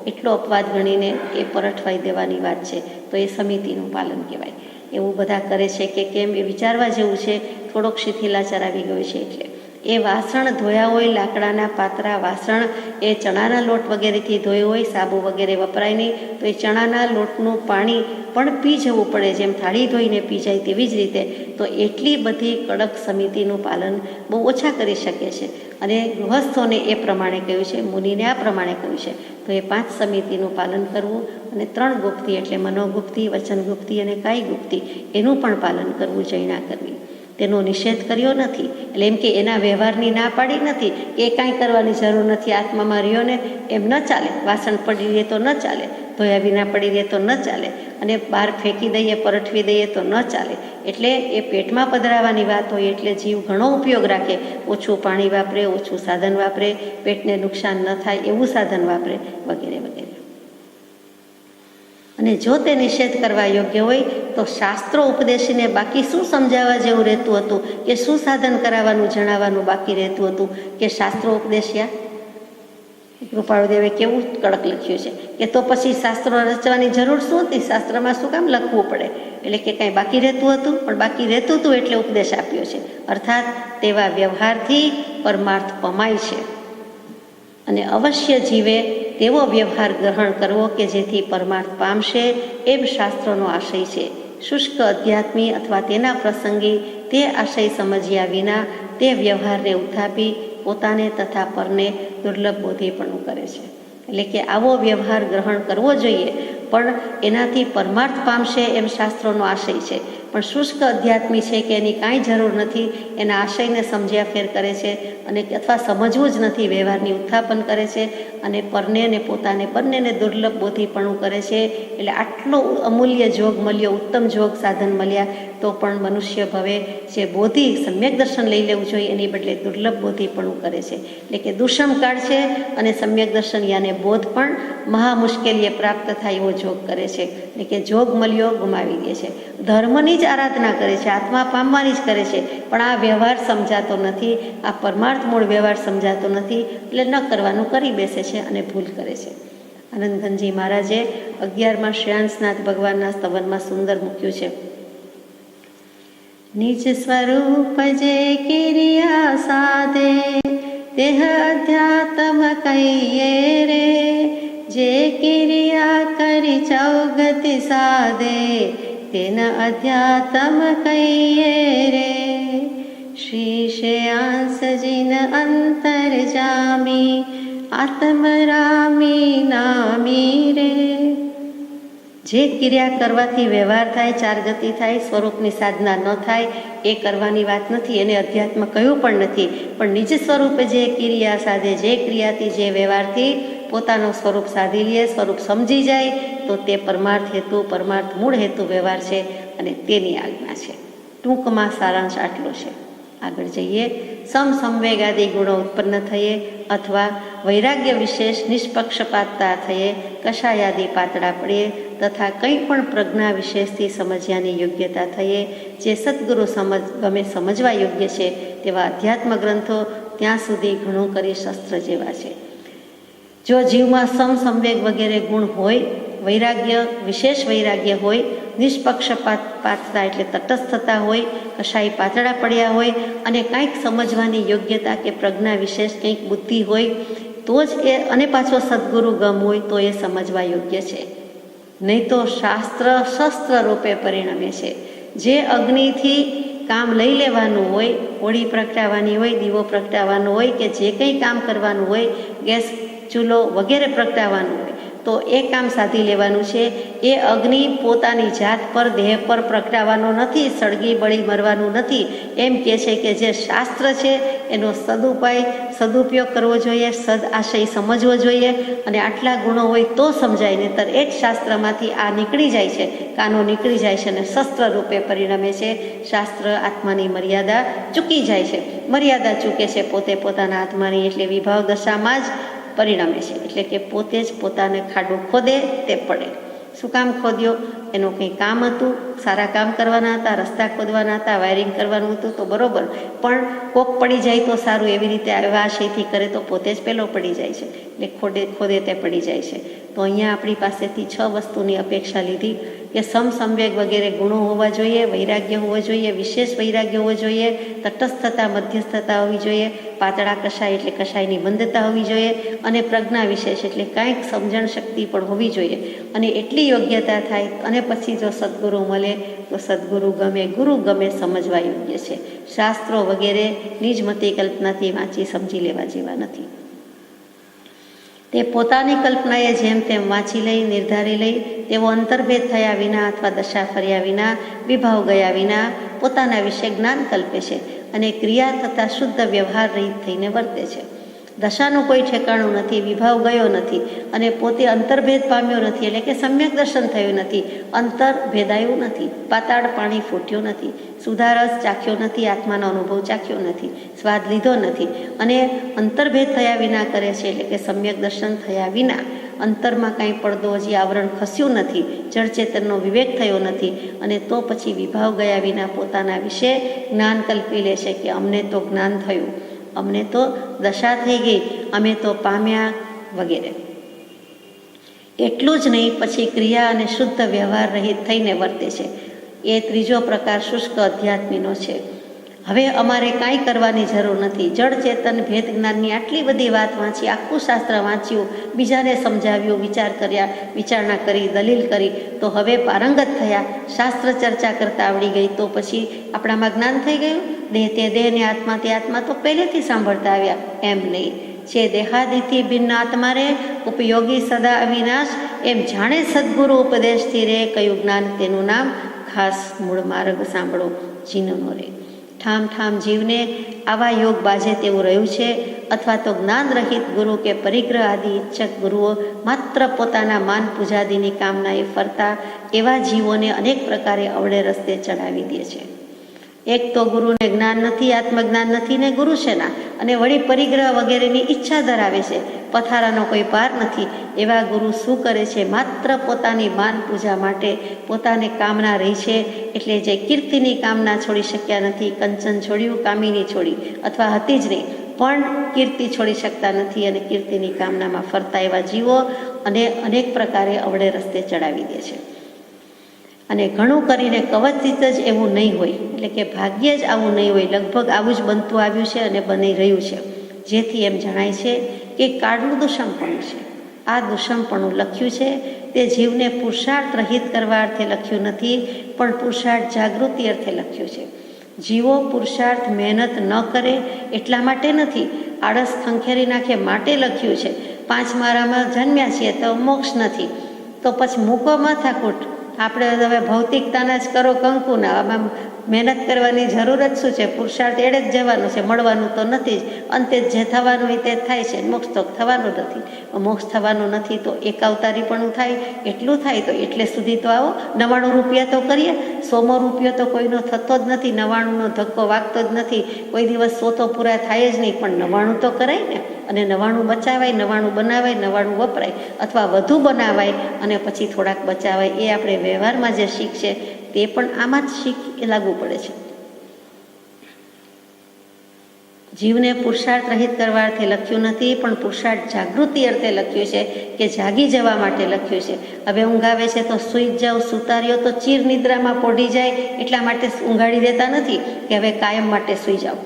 એટલો અપવાદ ગણીને એ પરઠવાઈ દેવાની વાત છે. તો એ સમિતિનું પાલન કહેવાય. એવું બધા કરે છે કે કેમ, એ વિચારવા જેવું છે. થોડોક શિથિલાચાર આવી ગયો છે. એટલે એ વાસણ ધોયા હોય, લાકડાના પાત્રા વાસણ, એ ચણાના લોટ વગેરેથી ધોયું હોય, સાબુ વગેરે વપરાય નહીં, તો એ ચણાના લોટનું પાણી પણ પી જવું પડે, જેમ થાળી ધોઈને પી જાય તેવી જ રીતે. તો એટલી બધી કડક સમિતિનું પાલન બહુ ઓછા કરી શકે છે. અને ગૃહસ્થોને એ પ્રમાણે કહ્યું છે, મુનિને આ પ્રમાણે કહ્યું છે. તો એ 5 સમિતિનું પાલન કરવું અને 3 ગુપ્તિ એટલે મનોગુપ્તિ, વચન ગુપ્તિ અને કાય ગુપ્તિ, એનું પણ પાલન કરવું, જૈના કરવી. તેનો નિષેધ કર્યો નથી. એટલે એમ કે એના વ્યવહારની ના પાડી નથી કે એ કાંઈ કરવાની જરૂર નથી, આત્મામાં રહ્યો ને એમ ન ચાલે. વાસણ પડી રહે તો ન ચાલે, ધોયા વિના પડી રહે તો ન ચાલે, અને બહાર ફેંકી દઈએ, પરઠવી દઈએ તો ન ચાલે. એટલે એ પેટમાં પધરાવવાની વાત હોય એટલે જીવ ઘણો ઉપયોગ રાખે, ઓછું પાણી વાપરે, ઓછું સાધન વાપરે, પેટને નુકસાન ન થાય એવું સાધન વાપરે, વગેરે વગેરે. અને જો તે નિષેધ કરવા યોગ્ય હોય તો શાસ્ત્રો ઉપદેશીને બાકી શું સમજાવવા જેવું રહેતું હતું, કે શું સાધન કરાવવાનું જણાવવાનું બાકી રહેતું હતું કે શાસ્ત્રો ઉપદેશ્યા? કૃપાળુદેવે કેવું કડક લખ્યું છે કે તો પછી શાસ્ત્રો રચવાની જરૂર શું હતી, શાસ્ત્રમાં શું કામ લખવું પડે? એટલે કે કાંઈ બાકી રહેતું હતું? પણ બાકી રહેતું હતું એટલે ઉપદેશ આપ્યો છે. અર્થાત તેવા વ્યવહારથી પરમાર્થ પમાય છે, અને અવશ્ય જીવે તેવો વ્યવહાર ગ્રહણ કરવો કે જેથી પરમાર્થ પામશે, એમ શાસ્ત્રોનો આશય છે. શુષ્ક અધ્યાત્મી અથવા તેના પ્રસંગી તે આશય સમજ્યા વિના તે વ્યવહારને ઉથાપી પોતાને તથા પરને દુર્લભ બોધીપણું કરે છે. એટલે કે આવો વ્યવહાર ગ્રહણ કરવો જોઈએ, પણ એનાથી પરમાર્થ પામશે એમ શાસ્ત્રોનો આશય છે. પણ શુષ્ક અધ્યાત્મી છે કે એની કાંઈ જરૂર નથી, એના આશયને સમજ્યા ફેર કરે છે, અને અથવા સમજવું જ નથી, વ્યવહારની ઉત્થાપન કરે છે, અને પરને ને પોતાને બંનેને દુર્લભ બોધીપણું કરે છે. એટલે આટલો અમૂલ્ય જોગ મળ્યો, ઉત્તમ જોગ સાધન મળ્યા, તો પણ મનુષ્ય ભવે જે બોધી સમ્યક દર્શન લઈ લેવું જોઈએ એની બદલે દુર્લભ બોધીપણું કરે છે. એટલે કે દુષ્મ કાળ છે, અને સમ્યક દર્શન યાને બોધ પણ મહા મુશ્કેલીએ પ્રાપ્ત થાય એવો જોગ કરે છે. એટલે કે જોગ મળ્યો ગુમાવી દે છે. ધર્મની જ આરાધના કરે છે, આત્મા પામવાની જ કરે છે, પણ આ વ્યવહાર સમજાતો નથી, આ પરમાર્થ મૂળ વ્યવહાર સમજાતો નથી, એટલે ન કરવાનું કરી બેસે છે અને ભૂલ કરે છે. આનંદઘનજી મહારાજે 11મા શ્રેયાંસનાથ ભગવાનના સ્તવનમાં સુંદર મૂક્યું છે. નિજ સ્વરૂપ જે કિરિયા સાધે તેહ અધ્યાત્મ કહીએ રે, જે કિરિયા કરી ચૌગતિ સાધે તેના અધ્યાત્મ કહીએ રે. શ્રી શ્રેયાંસજીન અંતર જામી આત્મરામી નામી રે. જે ક્રિયા કરવાથી વ્યવહાર થાય, ચાર ગતિ થાય, સ્વરૂપની સાધના ન થાય, એ કરવાની વાત નથી, એને અધ્યાત્મ કહ્યું પણ નથી. પણ નિજ સ્વરૂપે જે ક્રિયા સાધે, જે ક્રિયાથી, જે વ્યવહારથી પોતાનું સ્વરૂપ સાધી લે, સ્વરૂપ સમજી જાય, તો તે પરમાર્થ હેતુ, પરમાર્થ મૂળ હેતુ વ્યવહાર છે, અને તેની આજ્ઞા છે. ટૂંકમાં સારાંશ આટલો છે. આગળ જઈએ. સમસંવેગાદી ગુણો ઉત્પન્ન થઈએ, અથવા વૈરાગ્ય વિશેષ નિષ્પક્ષપાતતા થઈએ, કષાયાદી પાતળા પડીએ, તથા કંઈ પણ પ્રજ્ઞા વિશેષથી સમજ્યાની યોગ્યતા થઈએ, જે સદગુરુ ગમે સમજવા યોગ્ય છે તેવા અધ્યાત્મ ગ્રંથો ત્યાં સુધી ઘણું કરી શસ્ત્ર જેવા છે. જો જીવમાં સમસંવેગ વગેરે ગુણ હોય, વૈરાગ્ય વિશેષ વૈરાગ્ય હોય, નિષ્પક્ષપાતતા એટલે તટસ્થતા હોય, કશાય પાતળા પડ્યા હોય, અને કાંઈક સમજવાની યોગ્યતા કે પ્રજ્ઞા વિશેષ કંઈક બુદ્ધિ હોય, તો જ એ, અને પાછો સદગુરુ ગમ હોય તો એ સમજવા યોગ્ય છે. નહીં તો શાસ્ત્ર શસ્ત્ર રૂપે પરિણમે છે. જે અગ્નિથી કામ લઈ લેવાનું હોય, હોળી પ્રગટાવવાની હોય, દીવો પ્રગટાવવાનો હોય, કે જે કંઈ કામ કરવાનું હોય, ગેસ ચૂલો વગેરે પ્રગટાવવાનું હોય, તો એ કામ સાધી લેવાનું છે. એ અગ્નિ પોતાની જાત પર, દેહ પર પ્રગટાવવાનો નથી, સળગી બળી મરવાનું નથી. એમ કહે છે કે જે શાસ્ત્ર છે એનો સદુપયોગ કરવો જોઈએ, સદ આશય સમજવો જોઈએ, અને આટલા ગુણો હોય તો સમજાય. નહીંતર એ જ શાસ્ત્રમાંથી આ નીકળી જાય છે, કાનો નીકળી જાય છે, અને શસ્ત્ર રૂપે પરિણમે છે. શાસ્ત્ર આત્માની મર્યાદા ચૂકી જાય છે, મર્યાદા ચૂકે છે પોતે પોતાના આત્માની, એટલે વિભાવ દશામાં જ પરિણમે છે. એટલે કે પોતે જ પોતાને ખાડું ખોદે તે પડે. શું કામ ખોદ્યો? એનું કંઈ કામ હતું, સારા કામ કરવાના હતા, રસ્તા ખોદવાના હતા, વાયરિંગ કરવાનું હતું, તો બરાબર, પણ કોક પડી જાય તો સારું, એવી રીતે આવા આશયથી કરે તો પોતે જ પહેલો પડી જાય છે, એટલે ખોદે તે પડી જાય છે. તો અહીંયા આપણી પાસેથી 6 વસ્તુની અપેક્ષા લીધી કે સમસંવેગ વગેરે ગુણો હોવા જોઈએ, વૈરાગ્ય હોવો જોઈએ, વિશેષ વૈરાગ્ય હોવો જોઈએ, તટસ્થતા મધ્યસ્થતા હોવી જોઈએ, પાતળા કશાય એટલે કશાયની મંદતા હોવી જોઈએ, અને પ્રજ્ઞા વિશેષ એટલે કાંઈક સમજણ શક્તિ પણ હોવી જોઈએ. અને એટલી યોગ્યતા થાય, અને પછી જો સદગુરુ મળે તો સદગુરુ ગમે, ગુરુ ગમે સમજવા યોગ્ય છે. શાસ્ત્રો વગેરે નિજ મતિ કલ્પનાથી વાંચી સમજી લેવા જેવા નથી. તે પોતાની કલ્પનાએ જેમ તેમ વાંચી લઈ, નિર્ધારી લઈ, તેઓ અંતર્ભેદ થયા વિના અથવા દશા ફર્યા વિના, વિભાવ ગયા વિના પોતાના વિશે જ્ઞાન કલ્પે છે અને ક્રિયા તથા શુદ્ધ વ્યવહાર રહિત થઈને વર્તે છે. દશાનું કોઈ ઠેકાણું નથી, વિભાવ ગયો નથી અને પોતે અંતર્ભેદ પામ્યો નથી, એટલે કે સમ્યક દર્શન થયું નથી, અંતર ભેદાયું નથી, પાતાળ પાણી ફૂટ્યું નથી, સુધારસ ચાખ્યો નથી, આત્માનો અનુભવ ચાખ્યો નથી, સ્વાદ લીધો નથી અને અંતર્ભેદ થયા વિના કરે છે, એટલે કે સમ્યક દર્શન થયા વિના અંતરમાં કાંઈ પડદો હજી આવરણ ખસ્યું નથી, જળચેતનનો વિવેક થયો નથી અને તો પછી વિભાવ ગયા વિના પોતાના વિશે જ્ઞાન કલ્પી લે છે કે અમને તો જ્ઞાન થયું, અમને તો દશા થઈ ગઈ, અમે તો પામ્યા વગેરે. એટલું જ નહીં, પછી ક્રિયા અને શુદ્ધ વ્યવહાર રહિત થઈને વર્તે છે. એ ત્રીજો પ્રકાર શુષ્ક અધ્યાત્મીનો છે. હવે અમારે કાંઈ કરવાની જરૂર નથી. જળ ચેતન ભેદ જ્ઞાનની આટલી બધી વાત વાંચી, આખું શાસ્ત્ર વાંચ્યું, બીજાને સમજાવ્યું, વિચારણા કરી, દલીલ કરી, તો હવે પારંગત થયા, શાસ્ત્ર ચર્ચા કરતા આવડી ગઈ, તો પછી આપણામાં જ્ઞાન થઈ ગયું. દેહ તે દેહ ને આત્મા તે આત્મા તો પહેલેથી સાંભળતા આવ્યા, એમ નહીં. છે દેહાદિથી ભિન્ન આત્મા રે, ઉપયોગી સદા અવિનાશ, એમ જાણે સદગુરુ ઉપદેશથી રે, કયું જ્ઞાન તેનું નામ, ખાસ મૂળ માર્ગ સાંભળો જીનનો રે. ઠામ ઠામ જીવને આવા યોગ બાજે તેવું રહ્યું છે, અથવા તો જ્ઞાન રહિત ગુરુ કે પરિગ્રહ આદિ ઈચ્છક ગુરુઓ માત્ર પોતાના માન પૂજાદિની કામનાએ ફરતા એવા જીવોને અનેક પ્રકારે અવળે રસ્તે ચડાવી દે છે. એક તો ગુરુને જ્ઞાન નથી, આત્મજ્ઞાન નથી ને ગુરુ છે ના, અને વળી પરિગ્રહ વગેરેની ઈચ્છા ધરાવે છે, પથારાનો કોઈ પાર નથી. એવા ગુરુ શું કરે છે? માત્ર પોતાની માન પૂજા માટે પોતાને કામના રહી છે, એટલે જે કીર્તિની કામના છોડી શક્યા નથી, કંચન છોડ્યું, કામિની છોડી, અથવા હતી જ નહીં પણ કીર્તિ છોડી શકતા નથી અને કીર્તિની કામનામાં ફરતા એવા જીવો અને અનેક પ્રકારે અવળે રસ્તે ચડાવી દે છે. અને ઘણું કરીને કવચિત જ એવું નહીં હોય, એટલે કે ભાગ્યે જ આવું નહીં હોય, લગભગ આવું જ બનતું આવ્યું છે અને બની રહ્યું છે. જેથી એમ જણાય છે કે કાળનું દુષમપણું છે. આ દુષમપણું લખ્યું છે તે જીવને પુરુષાર્થ રહિત કરવા અર્થે લખ્યું નથી, પણ પુરુષાર્થ જાગૃતિ અર્થે લખ્યું છે. જીવો પુરુષાર્થ મહેનત ન કરે એટલા માટે નથી, આળસ ખંખેરી નાખે માટે લખ્યું છે. 5 માળામાં જન્મ્યા છીએ તો મોક્ષ નથી, તો પછી મૂકો માથાકૂટ, આપણે હવે ભૌતિકતાના જ કરો કંકુના, આમાં મહેનત કરવાની જરૂર જ શું છે? પુરુષાર્થ એડે જ જવાનું છે, મળવાનું તો નથી જ, અંતે જે થવાનું હોય તે થાય છે, મોક્ષ તો થવાનું નથી. મોક્ષ થવાનું નથી તો એક અવતારીપણું થાય, એટલું થાય તો એટલે સુધી તો આવો. 99 રૂપિયા તો કરીએ, 100 રૂપિયો તો કોઈનો થતો જ નથી, 99નો ધક્કો વાગતો જ નથી, કોઈ દિવસ 100 તો પૂરા થાય જ નહીં, પણ 99 તો કરાય ને. અને 99 બચાવાય, 99 બનાવાય, 99 વપરાય, અથવા વધુ બનાવાય અને પછી થોડાક બચાવાય. એ આપણે વ્યવહારમાં જે શીખ છે તે પણ આમાં જ શીખ લાગુ પડે છે. જીવને પુરુષાર્થ રહિત કરવા અર્થે લખ્યું નથી, પણ પુરુષાર્થ જાગૃતિ અર્થે લખ્યું છે, કે જાગી જવા માટે લખ્યું છે. હવે ઊંઘ આવે છે તો સૂઈ જ જાઓ, સુતા રહ્યો તો ચીર નિદ્રામાં પોઢી જાય, એટલા માટે ઊંઘાડી દેતા નથી કે હવે કાયમ માટે સૂઈ જાઓ,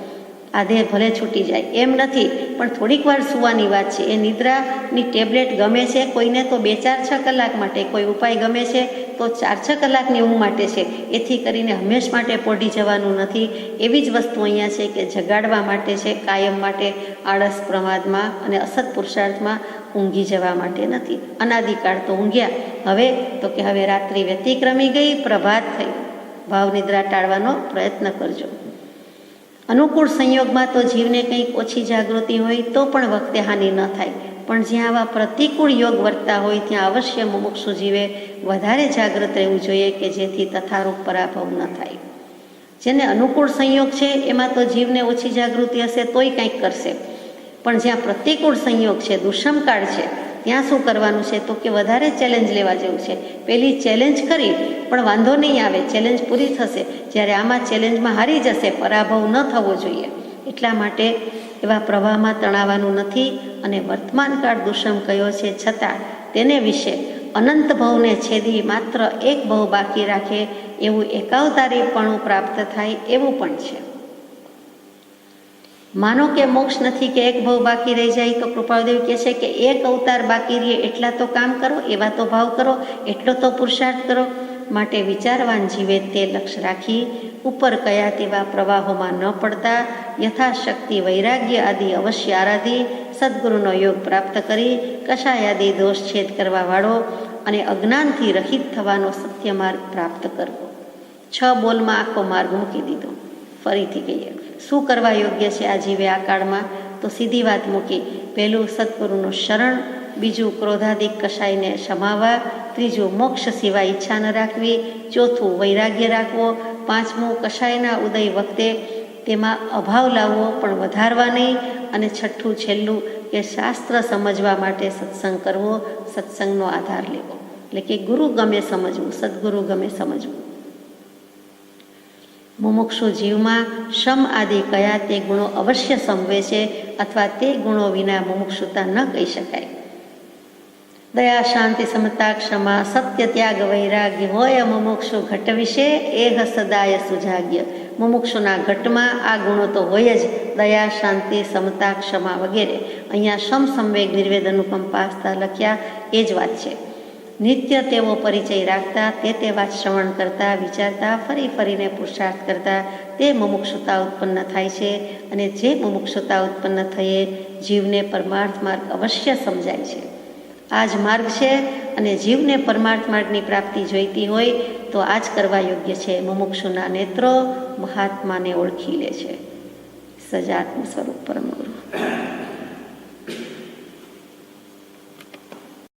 આ દેહ ભલે છૂટી જાય, એમ નથી, પણ થોડીક વાર સૂવાની વાત છે. એ નિદ્રાની ટેબ્લેટ ગમે છે કોઈને તો 2, 4, 6 કલાક માટે, કોઈ ઉપાય ગમે છે તો 4, 6 કલાકની ઊંઘ માટે છે. એથી કરીને હંમેશ માટે પોઢી જવાનું નથી. એવી જ વસ્તુ અહીંયા છે કે જગાડવા માટે છે, કાયમ માટે આળસ પ્રમાદમાં અને અસત પુરુષાર્થમાં ઊંઘી જવા માટે નથી. અનાદિકાળ તો ઊંઘ્યા, હવે તો કે હવે રાત્રિ વ્યતિક્રમી ગઈ, પ્રભાત થઈ, ભાવ નિદ્રા ટાળવાનો પ્રયત્ન કરજો. અનુકૂળ સંયોગમાં તો જીવને કંઈક ઓછી જાગૃતિ હોય તો પણ વખતે હાનિ ન થાય, પણ જ્યાં આવા પ્રતિકૂળ યોગ વર્તતા હોય ત્યાં અવશ્ય મુમુક્ષુ જીવે વધારે જાગૃત રહેવું જોઈએ, કે જેથી તથારૂપ પરાભવ ન થાય. જેને અનુકૂળ સંયોગ છે એમાં તો જીવને ઓછી જાગૃતિ હશે તોય કંઈક કરશે, પણ જ્યાં પ્રતિકૂળ સંયોગ છે, દુષ્મકાળ છે, ત્યાં શું કરવાનું છે? તો કે વધારે ચેલેન્જ લેવા જેવું છે. પેલી ચેલેન્જ કરી પણ વાંધો નહીં આવે, ચેલેન્જ પૂરી થશે. જ્યારે આમાં ચેલેન્જમાં હારી જશે, પરાભવ ન થવો જોઈએ. એટલા માટે એવા પ્રવાહમાં તણાવવાનું નથી. અને વર્તમાનકાળ દુષ્મ કયો છે છતાં તેને વિશે અનંત ભવને છેદી માત્ર એક ભવ બાકી રાખે એવું એકાવતારીપણું પ્રાપ્ત થાય એવું પણ છે. માનો કે મોક્ષ નથી કે એક ભવ બાકી રહી જાય, તો કૃપાળદેવ કહે છે કે એક અવતાર બાકી રહે એટલા તો કામ કરો, એવા તો ભાવ કરો, એટલો તો પુરુષાર્થ કરો. માટે વિચારવાન જીવે તે લક્ષ્ય રાખી ઉપર કયા તેવા પ્રવાહોમાં ન પડતા યથાશક્તિ વૈરાગ્ય આદિ અવશ્ય આરાધી સદ્ગુરુનો યોગ પ્રાપ્ત કરી કશાયાદી દોષ છેદ કરવાવાળો અને અજ્ઞાનથી રહિત થવાનો સત્ય માર્ગ પ્રાપ્ત કરવો. 6 બોલમાં આખો માર્ગ મૂકી દીધો. ફરીથી કહીએ, શું કરવા યોગ્ય છે આ જીવે આ કાળમાં? તો સીધી વાત મૂકી. પહેલું સદ્ગુરુનું શરણ, બીજું ક્રોધાદિક કશાયને સમાવવા, ત્રીજું મોક્ષ સિવાય ઈચ્છા ન રાખવી, ચોથું વૈરાગ્ય રાખવો, પાંચમું કશાયના ઉદય વખતે તેમાં અભાવ લાવવો પણ વધારવા નહીં, અને છઠ્ઠું છેલ્લું કે શાસ્ત્ર સમજવા માટે સત્સંગ કરવો, સત્સંગનો આધાર લેવો. એટલે કે ગુરુ ગમે સમજવું, સદગુરુ ગમે સમજવું. મુમુક્ષુ જીવમાં શમ આદિ કયા તે ગુણો અવશ્ય સંભવે છે, અથવા તે ગુણો વિના મુમુક્ષુતા ન કહી શકાય. દયા, શાંતિ, સમતા, ક્ષમા, સત્ય, ત્યાગ, વૈરાગ્ય હોય મુમુક્ષુ ઘટ વિશે એહ સદાય સુજાગ્ય. મુમુક્ષુના ઘટમાં આ ગુણો તો હોય જ, દયા, શાંતિ, સમતા, ક્ષમા વગેરે. અહીંયા સમ, સંવેગ, નિર્વેદ, અનુકંપાસ્તા લખ્યા એ જ વાત છે. નિત્ય તેવો પરિચય રાખતા, તે વાત શ્રવણ કરતા, વિચારતા, ફરીને પુરુષાર્થ કરતા તે મુમુક્ષુતા ઉત્પન્ન થાય છે. અને જે મુમુક્ષુતા ઉત્પન્ન થયે જીવને પરમાર્થ માર્ગ અવશ્ય સમજાય છે. આ જ માર્ગ છે, અને જીવને પરમાર્થ માર્ગની પ્રાપ્તિ જોઈતી હોય તો આ જ કરવા યોગ્ય છે. મુમુક્ષુના નેત્રો મહાત્માને ઓળખી લે છે. સજાત્મ સ્વરૂપ પરમ ગુરુ.